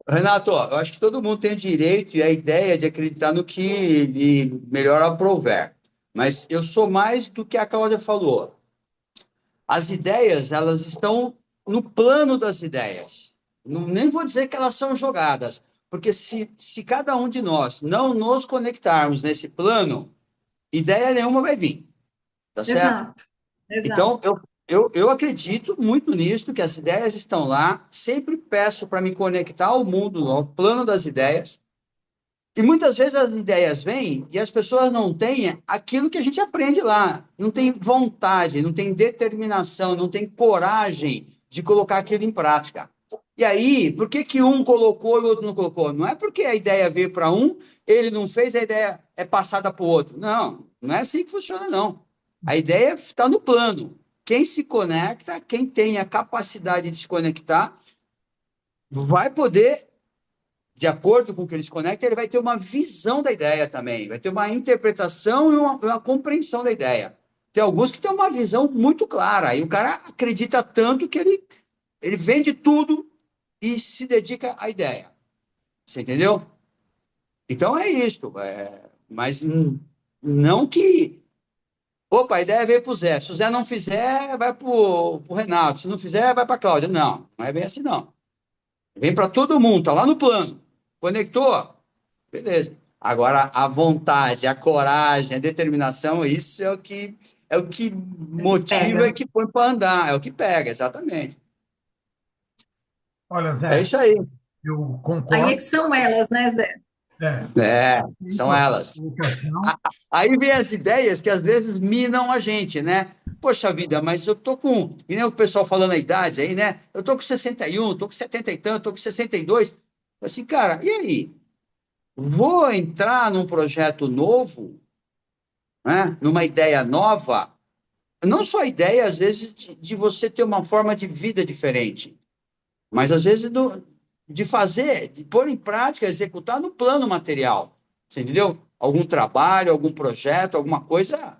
Renato, ó, eu acho que todo mundo tem o direito e a ideia de acreditar no que lhe melhor aprouver. Mas eu sou mais do que a Cláudia falou. As ideias, elas estão no plano das ideias. Não, nem vou dizer que elas são jogadas, porque se cada um de nós não nos conectarmos nesse plano, ideia nenhuma vai vir, tá certo? Exato, Então, exato. eu acredito muito nisso, que as ideias estão lá, sempre peço para me conectar ao mundo, ao plano das ideias, e muitas vezes as ideias vêm e as pessoas não têm aquilo que a gente aprende lá. Não tem vontade, não tem determinação, não tem coragem de colocar aquilo em prática. E aí, por que que um colocou e o outro não colocou? Não é porque a ideia veio para um, ele não fez, a ideia é passada para o outro. Não, não é assim que funciona, não. A ideia está no plano. Quem se conecta, quem tem a capacidade de se conectar, vai poder de acordo com o que eles conectam, ele vai ter uma visão da ideia também, vai ter uma interpretação e uma compreensão da ideia. Tem alguns que têm uma visão muito clara, e o cara acredita tanto que ele vende tudo e se dedica à ideia. Você entendeu? Então é isso. Mas não que Opa, a ideia veio para o Zé. Se o Zé não fizer, vai para o Renato. Se não fizer, vai para a Cláudia. Não, não é bem assim, não. Vem para todo mundo, tá lá no plano. Conectou? Beleza. Agora, a vontade, a coragem, a determinação, isso é o que motiva e Pega. que põe para andar, é o que pega, exatamente. Olha, É Zé, isso aí. eu Aí é concordo, que são elas, né, Zé? É, com são a sua elas. colocação. Aí vem as ideias que às vezes minam a gente, né? Poxa vida, mas eu tô com, e nem o pessoal falando a idade aí, né? Eu tô com 61, tô com 70 e tanto, tô com 62. Assim, cara, e aí? Vou entrar num projeto novo, né? Numa ideia nova, não só a ideia, às vezes, de você ter uma forma de vida diferente, mas às vezes de fazer, de pôr em prática, executar no plano material. Você entendeu? Algum trabalho, algum projeto, alguma coisa,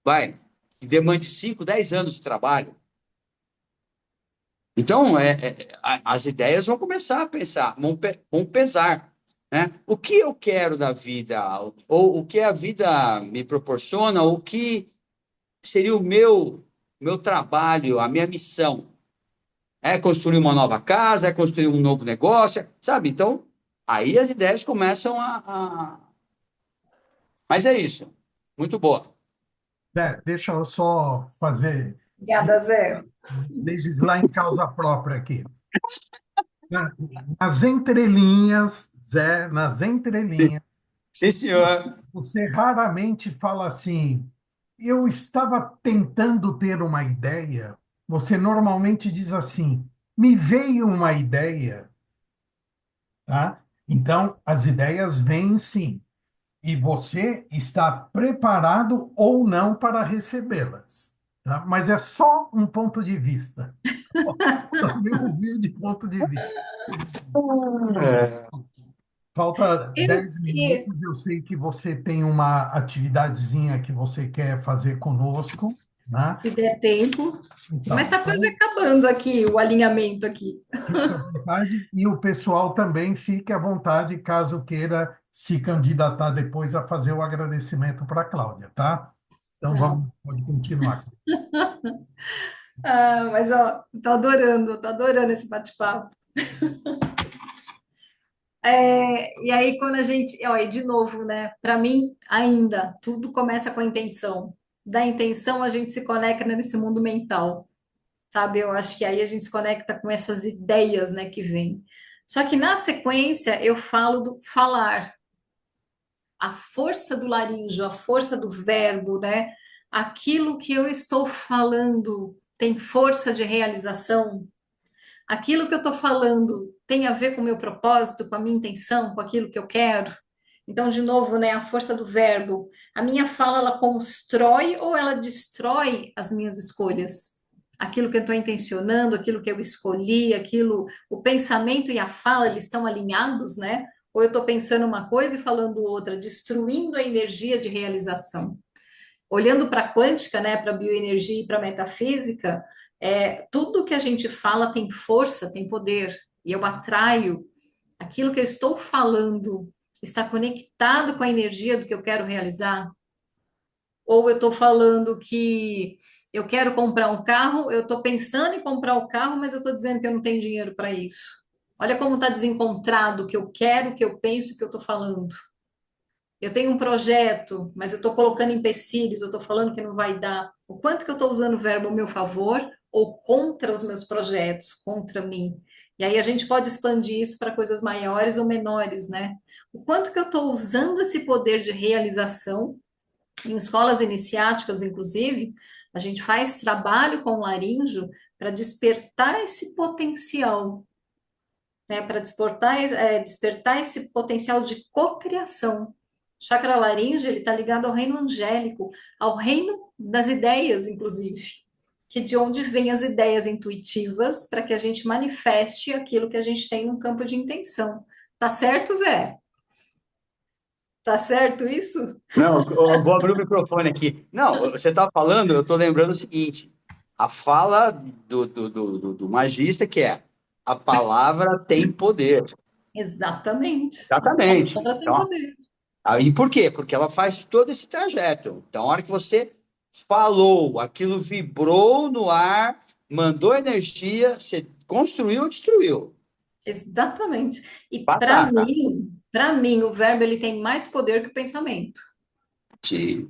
vai, que demande 5, 10 anos de trabalho. Então, as ideias vão começar a pensar, vão pesar, né? O que eu quero da vida, ou o que a vida me proporciona, o que seria o meu trabalho, a minha missão. É construir uma nova casa, é construir um novo negócio, sabe? Então, aí as ideias começam Mas é isso. Muito boa. Zé, deixa eu só fazer, Obrigada, Zé. legislar em causa própria aqui. Nas entrelinhas, Zé, nas entrelinhas, Sim, senhor. você raramente fala assim, eu estava tentando ter uma ideia. Você normalmente diz assim, me veio uma ideia, tá? Então, as ideias vêm sim, e você está preparado ou não para recebê-las, tá? Mas é só um ponto de vista, meu humilde ponto de vista. É, Falta E, 10 e minutos. Eu sei que você tem uma atividadezinha que você quer fazer conosco, né? se der tempo, mas Então, está quase acabando aqui o alinhamento aqui. fique à vontade e o pessoal também fique à vontade caso queira se candidatar depois a fazer o agradecimento para a Cláudia, tá? Então, Não. vamos, pode continuar. Ah, mas ó, tô adorando esse bate-papo. E aí, quando a gente, ó, e de novo, né? Para mim, ainda, tudo começa com a intenção. Da intenção, a gente se conecta nesse mundo mental, sabe? Eu acho que aí a gente se conecta com essas ideias, né, que vêm. Só que na sequência, eu falo do falar, a força do laríngeo, a força do verbo, né? Aquilo que eu estou falando tem força de realização. Aquilo que eu estou falando tem a ver com o meu propósito, com a minha intenção, com aquilo que eu quero. Então, de novo, né, a força do verbo. A minha fala, ela constrói ou ela destrói as minhas escolhas? Aquilo que eu estou intencionando, aquilo que eu escolhi, aquilo, o pensamento e a fala, eles estão alinhados, né? Ou eu estou pensando uma coisa e falando outra, destruindo a energia de realização. Olhando para a quântica, né, para a bioenergia e para a metafísica, tudo que a gente fala tem força, tem poder, e eu atraio aquilo que eu estou falando, está conectado com a energia do que eu quero realizar? Ou eu estou falando que eu quero comprar um carro, eu estou pensando em comprar o carro, mas eu estou dizendo que eu não tenho dinheiro para isso. Olha como está desencontrado o que eu quero, o que eu penso, o que eu estou falando. Eu tenho um projeto, mas eu estou colocando empecilhos, eu estou falando que não vai dar. O quanto que eu estou usando o verbo ao meu favor ou contra os meus projetos, contra mim? E aí a gente pode expandir isso para coisas maiores ou menores, né? O quanto que eu estou usando esse poder de realização, em escolas iniciáticas, inclusive, a gente faz trabalho com o laríngeo para despertar esse potencial, né? Para despertar esse potencial de cocriação. Chakra laríngeo, ele está ligado ao reino angélico, ao reino das ideias, inclusive, que de onde vêm as ideias intuitivas para que a gente manifeste aquilo que a gente tem no campo de intenção. Tá certo, Zé? Tá certo isso? Não, eu vou abrir o microfone aqui. Não, você está falando, eu estou lembrando o seguinte: a fala do magista, que é a palavra tem poder. Exatamente. A Exatamente. palavra tem Então, poder. e por quê? Porque ela faz todo esse trajeto. Então, a hora que você falou, aquilo vibrou no ar, mandou energia, você construiu ou destruiu? Exatamente. E Batata. para mim, o verbo ele tem mais poder que o pensamento. Que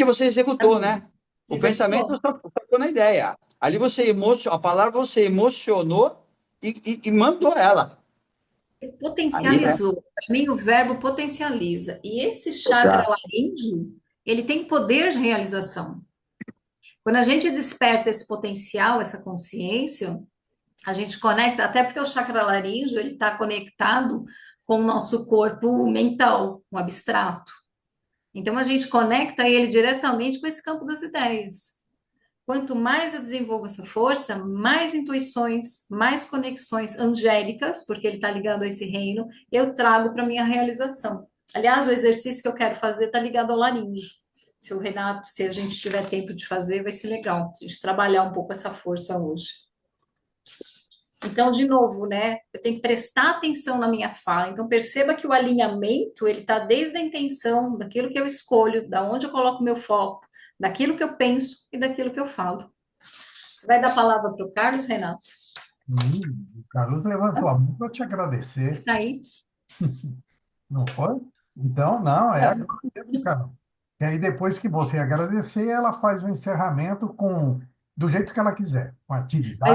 você Pra executou, mim. né? O pensamento Executou. só ficou na ideia. Ali você a palavra você emocionou e mandou ela. Você Aí, né? potencializou. Para mim, o verbo potencializa. E esse chakra Exato. laríngeo, ele tem poder de realização. Quando a gente desperta esse potencial, essa consciência, a gente conecta, até porque o chakra laríngeo, ele está conectado com o nosso corpo mental, o abstrato. Então, a gente conecta ele diretamente com esse campo das ideias. Quanto mais eu desenvolvo essa força, mais intuições, mais conexões angélicas, porque ele está ligado a esse reino, eu trago para minha realização. Aliás, o exercício que eu quero fazer está ligado ao laríngeo. Se o Renato, se a gente tiver tempo de fazer, vai ser legal. A gente trabalhar um pouco essa força hoje. Então, de novo, né? Eu tenho que prestar atenção na minha fala. Então, perceba que o alinhamento, ele está desde a intenção, daquilo que eu escolho, da onde eu coloco meu foco, daquilo que eu penso e daquilo que eu falo. Você vai dar a palavra para o Carlos, Renato? O Carlos levantou a mão para te agradecer, Tá aí? não foi? Então, não, é Não. agora mesmo, cara. E aí, depois que você agradecer, ela faz o encerramento do jeito que ela quiser, com atividade,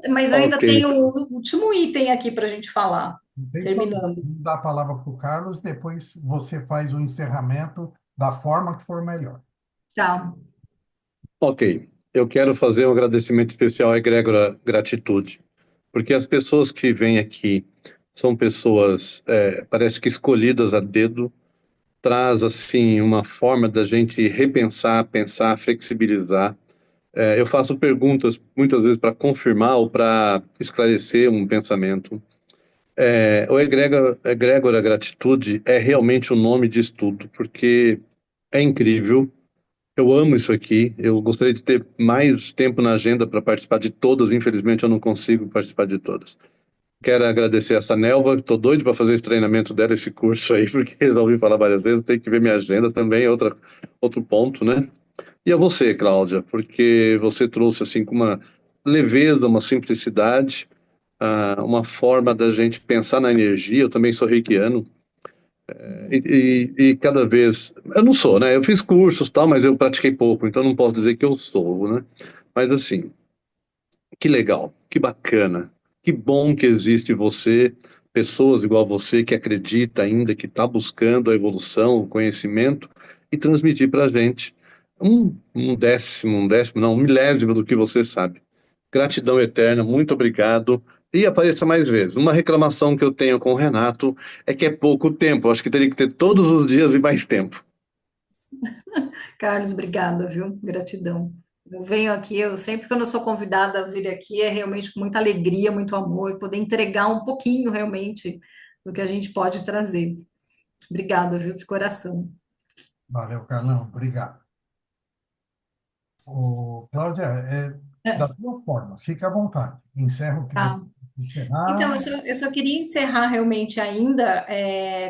Mas eu ainda Ok. tenho o último item aqui para a gente falar, não tem problema. terminando. Vamos dar a palavra para o Carlos, depois você faz o encerramento da forma que for melhor. Tá. Ok. Eu quero fazer um agradecimento especial à Egrégora Gratitude, porque as pessoas que vêm aqui são pessoas, parece que escolhidas a dedo, traz assim uma forma da gente repensar, pensar, flexibilizar. Eu faço perguntas muitas vezes para confirmar ou para esclarecer um pensamento. O Egrégora Gratitude é realmente o nome de estudo, porque é incrível. Eu amo isso aqui. Eu gostaria de ter mais tempo na agenda para participar de todas. Infelizmente, eu não consigo participar de todas. Quero agradecer essa Nelva. Estou doido para fazer esse treinamento dela, esse curso aí, porque eu já ouvi falar várias vezes. Tenho que ver minha agenda também, é outro ponto, né? E a você, Cláudia, porque você trouxe assim com uma leveza, uma simplicidade, uma forma da gente pensar na energia. Eu também sou reikiano. E cada vez. Eu não sou, né? Eu fiz cursos tal, mas eu pratiquei pouco, então não posso dizer que eu sou, né? Mas assim, que legal, que bacana, que bom que existe você, pessoas igual você que acredita ainda, que está buscando a evolução, o conhecimento e transmitir para a gente um décimo, não, um milésimo do que você sabe. Gratidão eterna, muito obrigado. E apareça mais vezes. Uma reclamação que eu tenho com o Renato é que é pouco tempo. Eu acho que teria que ter todos os dias e mais tempo. Carlos, obrigada, viu? Gratidão. Eu venho aqui, eu sempre quando eu sou convidada a vir aqui é realmente com muita alegria, muito amor, poder entregar um pouquinho realmente do que a gente pode trazer. Obrigada, viu, de coração. Valeu, Carlão. Obrigado. Cláudia, da É, tua forma, fica à vontade. Encerra o que você tá. Então, encerrar. eu só queria encerrar realmente ainda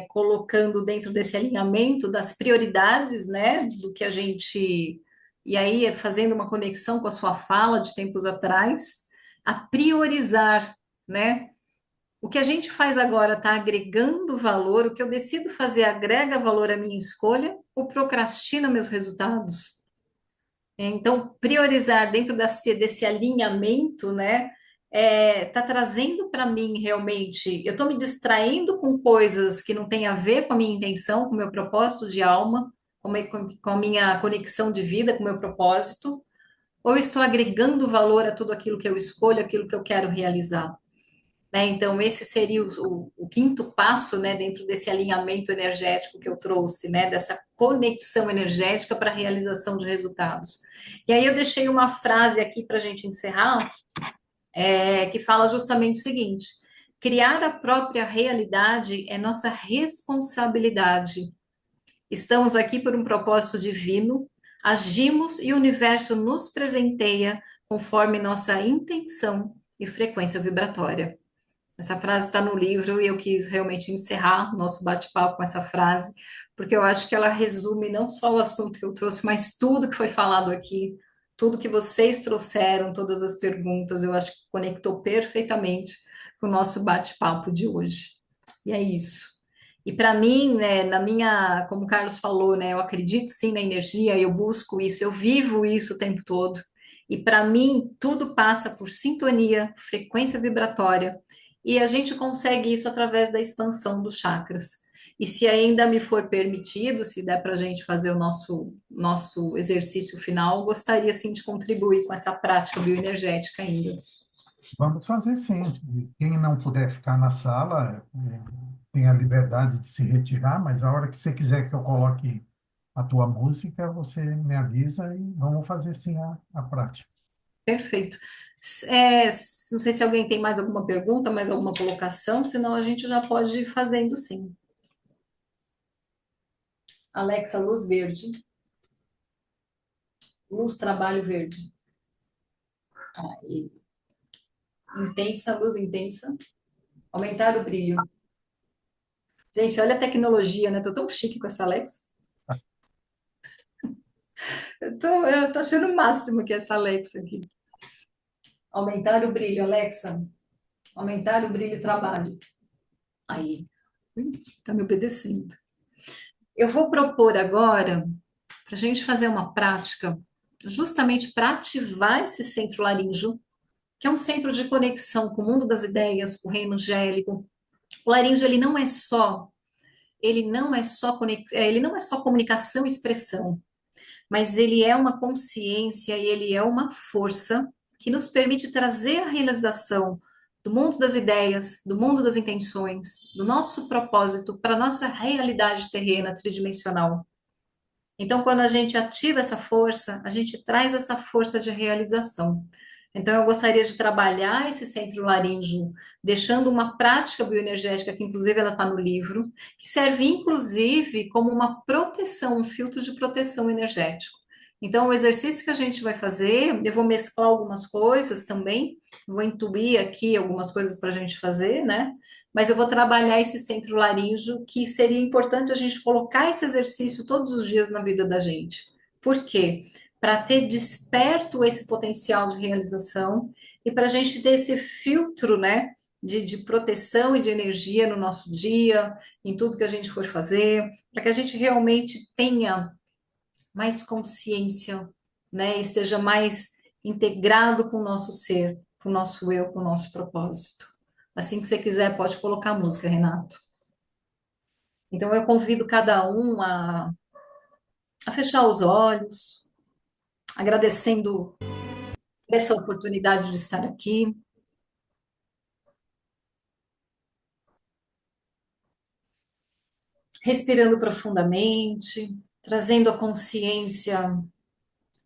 colocando dentro desse alinhamento das prioridades, né, do que a gente, e aí fazendo uma conexão com a sua fala de tempos atrás, a priorizar, né? O que a gente faz agora está agregando valor, o que eu decido fazer agrega valor à minha escolha ou procrastina meus resultados? Então, priorizar dentro desse alinhamento, né, tá trazendo para mim realmente. Eu estou me distraindo com coisas que não têm a ver com a minha intenção, com o meu propósito de alma, com a minha conexão de vida, com o meu propósito, ou eu estou agregando valor a tudo aquilo que eu escolho, aquilo que eu quero realizar? Né? Então, esse seria o quinto passo, né, dentro desse alinhamento energético que eu trouxe, né, dessa conexão energética para a realização de resultados. E aí eu deixei uma frase aqui para a gente encerrar, que fala justamente o seguinte: criar a própria realidade é nossa responsabilidade. Estamos aqui por um propósito divino, agimos e o universo nos presenteia conforme nossa intenção e frequência vibratória. Essa frase está no livro e eu quis realmente encerrar o nosso bate-papo com essa frase, porque eu acho que ela resume não só o assunto que eu trouxe, mas tudo que foi falado aqui, tudo que vocês trouxeram, todas as perguntas, eu acho que conectou perfeitamente com o nosso bate-papo de hoje. E é isso. E para mim, né, na minha, como o Carlos falou, né, eu acredito sim na energia, eu busco isso, eu vivo isso o tempo todo. E para mim, tudo passa por sintonia, frequência vibratória, e a gente consegue isso através da expansão dos chakras. E se ainda me for permitido, se der para a gente fazer o nosso exercício final, gostaria sim de contribuir com essa prática bioenergética ainda. Vamos fazer sim. Quem não puder ficar na sala, tem a liberdade de se retirar, mas a hora que você quiser que eu coloque a tua música, você me avisa e vamos fazer sim a prática. Perfeito. Não sei se alguém tem mais alguma pergunta, mais alguma colocação, senão a gente já pode ir fazendo sim. Alexa, luz verde. Luz, trabalho verde. Aí. Intensa, luz intensa. Aumentar o brilho. Gente, olha a tecnologia, né? Tô tão chique com essa Alexa. Eu tô achando o máximo que é essa Alexa aqui. Aumentar o brilho, Alexa. Aumentar o brilho, trabalho. Aí. Tá me obedecendo. Eu vou propor agora para a gente fazer uma prática justamente para ativar esse centro laríngeo, que é um centro de conexão com o mundo das ideias, com o reino angélico. O laríngeo ele não é só comunicação e expressão, mas ele é uma consciência e ele é uma força que nos permite trazer a realização do mundo das ideias, do mundo das intenções, do nosso propósito para a nossa realidade terrena tridimensional. Então, quando a gente ativa essa força, a gente traz essa força de realização. Então, eu gostaria de trabalhar esse centro laríngeo, deixando uma prática bioenergética, que inclusive ela está no livro, que serve inclusive como uma proteção, um filtro de proteção energético. Então, o exercício que a gente vai fazer, eu vou mesclar algumas coisas também, vou intuir aqui algumas coisas para a gente fazer, né? Mas eu vou trabalhar esse centro laríngeo, que seria importante a gente colocar esse exercício todos os dias na vida da gente. Por quê? Para ter desperto esse potencial de realização e para a gente ter esse filtro, né, de proteção e de energia no nosso dia, em tudo que a gente for fazer, para que a gente realmente tenha mais consciência, né, esteja mais integrado com o nosso ser, com o nosso eu, com o nosso propósito. Assim que você quiser, pode colocar a música, Renato. Então, eu convido cada um a fechar os olhos, agradecendo essa oportunidade de estar aqui. Respirando profundamente, trazendo a consciência.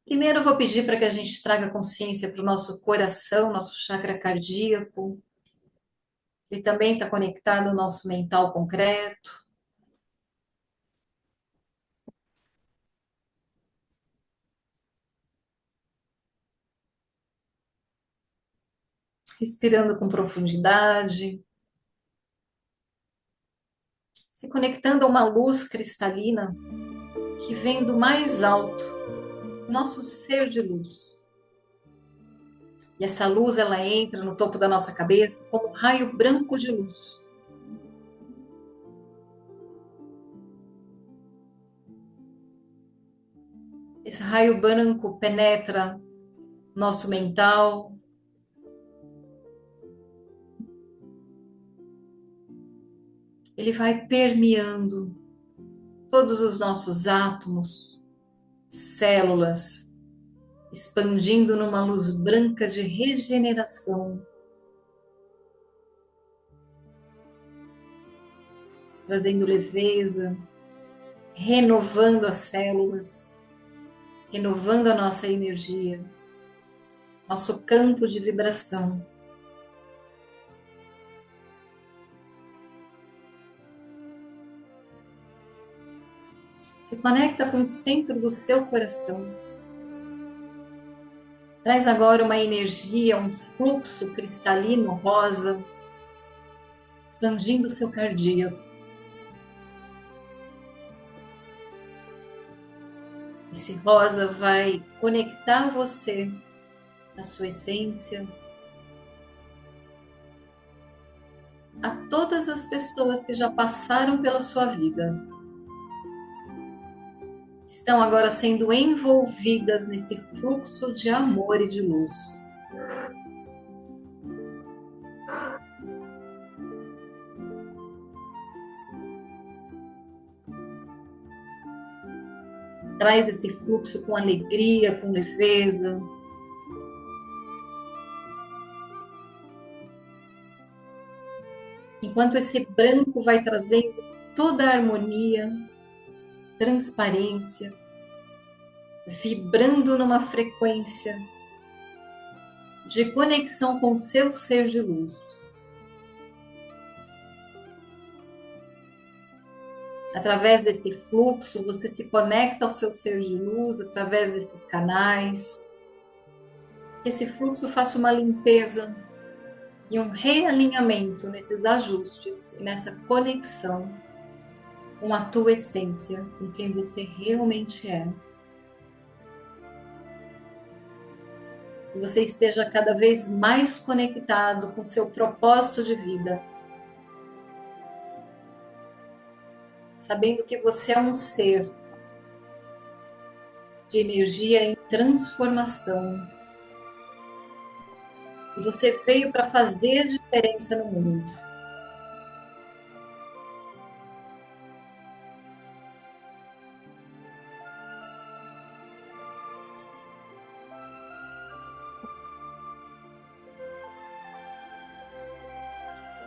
Primeiro, eu vou pedir para que a gente traga consciência para o nosso coração, nosso chakra cardíaco. Ele também está conectado ao nosso mental concreto. Respirando com profundidade, se conectando a uma luz cristalina que vem do mais alto, nosso ser de luz. E essa luz, ela entra no topo da nossa cabeça como um raio branco de luz. Esse raio branco penetra nosso mental, ele vai permeando todos os nossos átomos, células, expandindo numa luz branca de regeneração, trazendo leveza, renovando as células, renovando a nossa energia, nosso campo de vibração. Se conecta com o centro do seu coração. Traz agora uma energia, um fluxo cristalino rosa, expandindo o seu cardíaco. Esse rosa vai conectar você à sua essência, a todas as pessoas que já passaram pela sua vida. Estão agora sendo envolvidas nesse fluxo de amor e de luz. Traz esse fluxo com alegria, com leveza. Enquanto esse branco vai trazendo toda a harmonia, transparência, vibrando numa frequência de conexão com o seu ser de luz. Através desse fluxo, você se conecta ao seu ser de luz, através desses canais. Esse fluxo faça uma limpeza e um realinhamento nesses ajustes e nessa conexão com a tua essência, com quem você realmente é. E você esteja cada vez mais conectado com seu propósito de vida, sabendo que você é um ser de energia em transformação. E você veio para fazer diferença no mundo.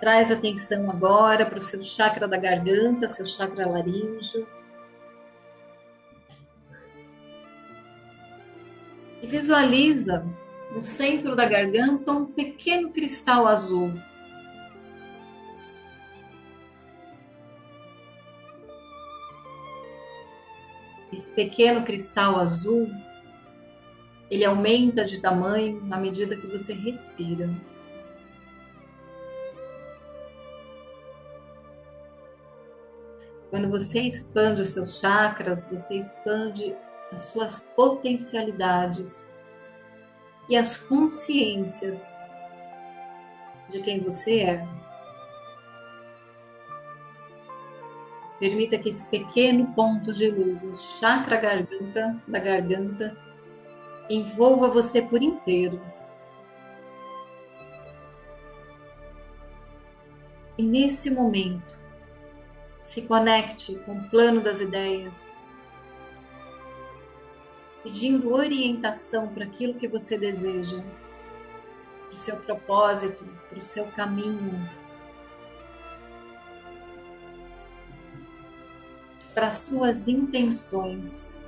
Traz atenção agora para o seu chakra da garganta, seu chakra laríngeo. E visualiza no centro da garganta um pequeno cristal azul. Esse pequeno cristal azul, ele aumenta de tamanho à medida que você respira. Quando você expande os seus chakras, você expande as suas potencialidades e as consciências de quem você é. Permita que esse pequeno ponto de luz no chakra da garganta envolva você por inteiro. E nesse momento, se conecte com o plano das ideias, pedindo orientação para aquilo que você deseja, para o seu propósito, para o seu caminho, para as suas intenções.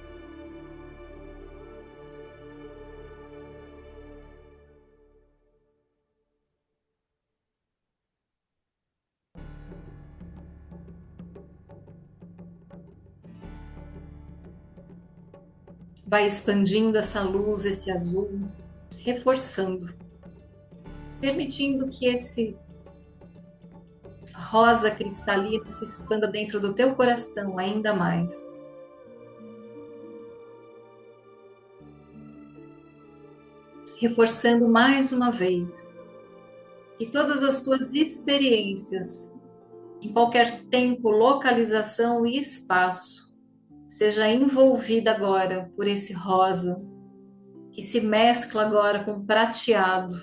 Vai expandindo essa luz, esse azul, reforçando, permitindo que esse rosa cristalino se expanda dentro do teu coração ainda mais. Reforçando mais uma vez que todas as tuas experiências, em qualquer tempo, localização e espaço, seja envolvida agora por esse rosa, que se mescla agora com prateado,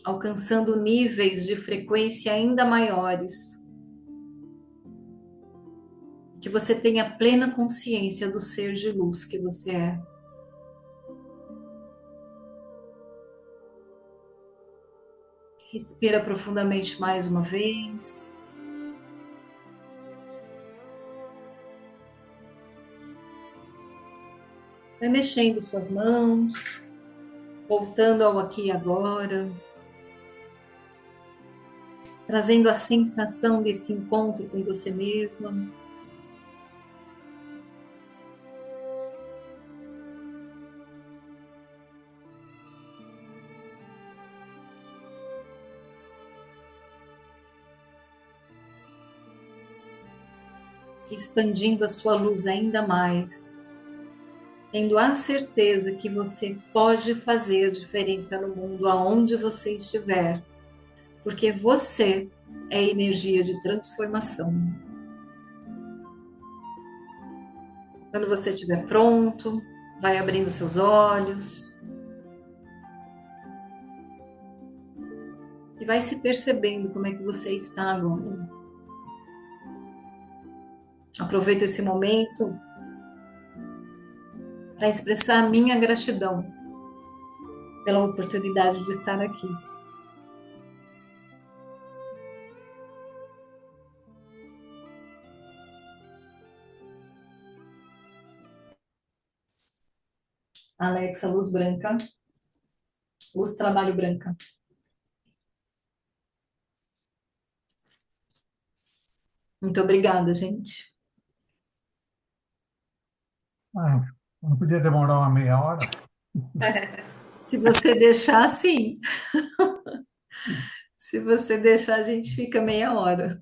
alcançando níveis de frequência ainda maiores. Que você tenha plena consciência do ser de luz que você é. Respira profundamente mais uma vez. Vai mexendo suas mãos, voltando ao aqui e agora, trazendo a sensação desse encontro com você mesma. expandindo a sua luz ainda mais, tendo a certeza que você pode fazer a diferença no mundo aonde você estiver, porque você é energia de transformação. Quando você estiver pronto, vai abrindo seus olhos e vai se percebendo como é que você está agora. Aproveito esse momento para expressar a minha gratidão pela oportunidade de estar aqui. Alexa, luz branca. Luz trabalho branca. Muito obrigada, gente. Ah, não podia demorar uma meia hora? Se você deixar, sim. Se você deixar, a gente fica meia hora.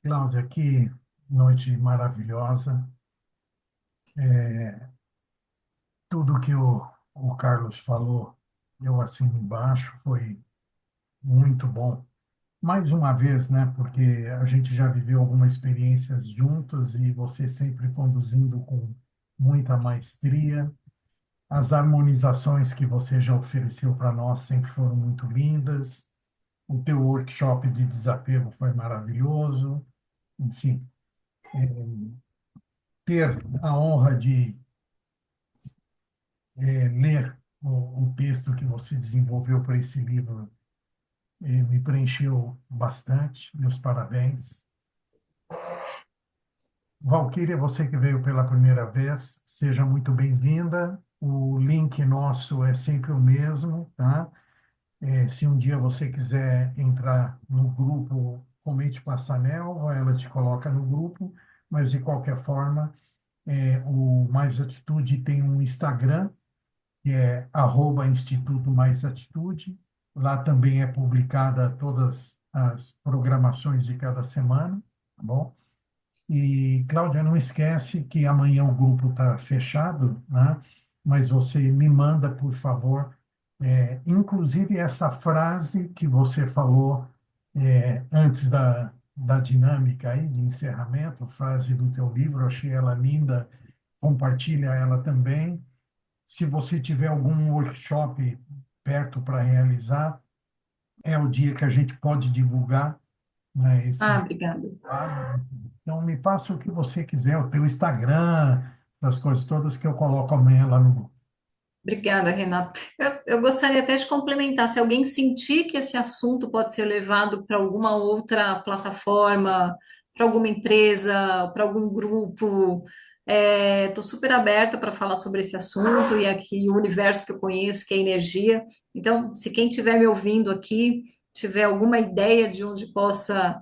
Cláudia, que noite maravilhosa. Tudo que o Carlos falou, eu assino embaixo, foi muito bom. Mais uma vez, né, porque a gente já viveu algumas experiências juntos e você sempre conduzindo com muita maestria. As harmonizações que você já ofereceu para nós sempre foram muito lindas. O teu workshop de desapego foi maravilhoso. Enfim, ter a honra de ler o texto que você desenvolveu para esse livro me preencheu bastante. Meus parabéns. Valquíria, você que veio pela primeira vez, seja muito bem-vinda. O link nosso é sempre o mesmo, tá? Se um dia você quiser entrar no grupo Comente com a Sanelva, ela te coloca no grupo, mas de qualquer forma, o Mais Atitude tem um Instagram, que é @Instituto Mais Atitude. Lá também é publicada todas as programações de cada semana, tá bom? E, Cláudia, não esquece que amanhã o grupo está fechado, né? Mas você me manda, por favor, inclusive essa frase que você falou antes da dinâmica aí de encerramento, frase do teu livro, eu achei ela linda, compartilha ela também. Se você tiver algum workshop perto para realizar, é o dia que a gente pode divulgar, né, esse Obrigada. trabalho. Então, me passa o que você quiser, o teu Instagram, as coisas todas que eu coloco amanhã lá no grupo. Obrigada, Renata. Eu gostaria até de complementar, se alguém sentir que esse assunto pode ser levado para alguma outra plataforma, para alguma empresa, para algum grupo, estou super aberta para falar sobre esse assunto e aqui o universo que eu conheço, que é energia. Então, se quem estiver me ouvindo aqui tiver alguma ideia de onde possa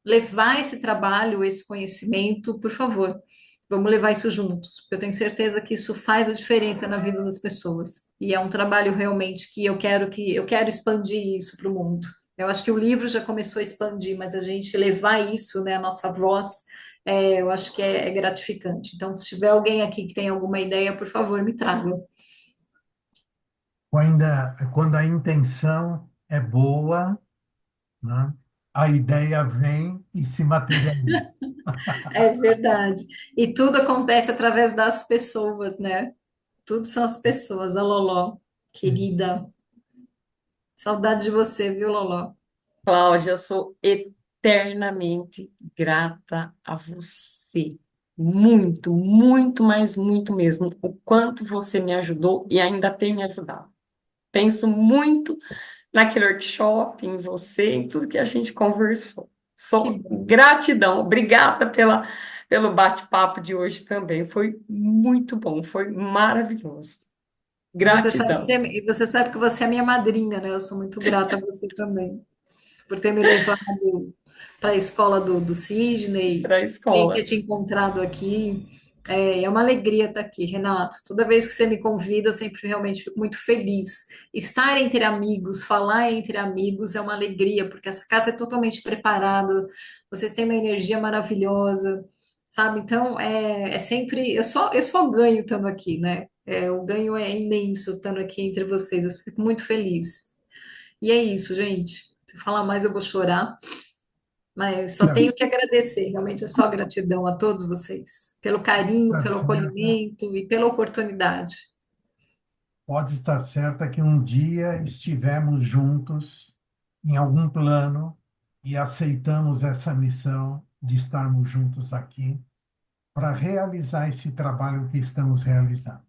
levar esse trabalho, esse conhecimento, por favor, vamos levar isso juntos, porque eu tenho certeza que isso faz a diferença na vida das pessoas. E é um trabalho realmente que eu quero expandir isso para o mundo. Eu acho que o livro já começou a expandir, mas a gente levar isso, né, a nossa voz, eu acho que é gratificante. Então, se tiver alguém aqui que tem alguma ideia, por favor, me traga. Quando a intenção é boa, né, a ideia vem e se materializa. É verdade. E tudo acontece através das pessoas, né? Tudo são as pessoas. A Loló, querida. Saudade de você, viu, Loló? Cláudia, eu sou eternamente grata a você. Muito, muito, mas muito mesmo. O quanto você me ajudou e ainda tem me ajudado. Penso muito naquele workshop, em você, em tudo que a gente conversou. Que Sou bom. gratidão. Obrigada pelo bate-papo de hoje também. Foi muito bom, foi maravilhoso. Gratidão. Você sabe que você é minha madrinha, né? Eu sou muito grata a você também, por ter me levado para a escola do Sidney, Para a ter escola. te encontrado aqui. É uma alegria estar aqui, Renato. Toda vez que você me convida, eu sempre realmente fico muito feliz. Estar entre amigos, falar entre amigos é uma alegria, porque essa casa é totalmente preparada, vocês têm uma energia maravilhosa, sabe? Então, é sempre. Eu só ganho estando aqui, né? O ganho é imenso estando aqui entre vocês, eu fico muito feliz. E é isso, gente. Se eu falar mais, eu vou chorar. Mas só tenho que agradecer, realmente é só gratidão a todos vocês, pelo carinho, Está pelo certa, acolhimento e pela oportunidade. pode estar certa que um dia estivemos juntos em algum plano e aceitamos essa missão de estarmos juntos aqui para realizar esse trabalho que estamos realizando.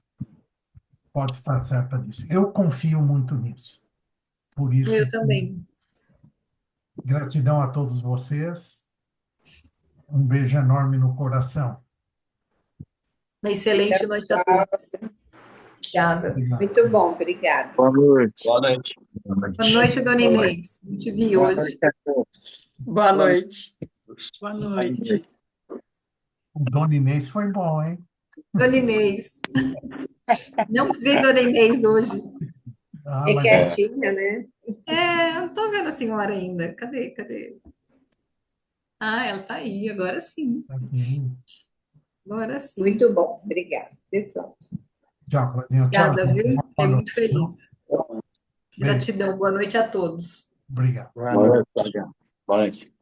Pode estar certa disso. Eu confio muito nisso. Por Eu isso, também. gratidão a todos vocês. Um beijo enorme no coração. Uma excelente noite a todos. Obrigada. Obrigado. Muito bom, obrigada. Boa noite. Boa noite. Boa noite, Dona Inês. Não te vi Boa hoje. noite a todos. Boa Boa noite. Boa noite. O Dona Inês foi bom, hein? Dona Inês. Não vi Dona Inês hoje. Ah, É mas quietinha, né? Eu não tô vendo a senhora ainda. Cadê? Ah, ela tá aí, agora sim. aqui. Agora sim. Muito bom, obrigada. Pessoal. Tchau, Claudinho. Tchau. Obrigada, viu? Boa Fiquei noite. muito feliz. Beijo. Gratidão. Boa noite a todos. Obrigado. Boa Boa noite. noite, Cláudia. Boa noite.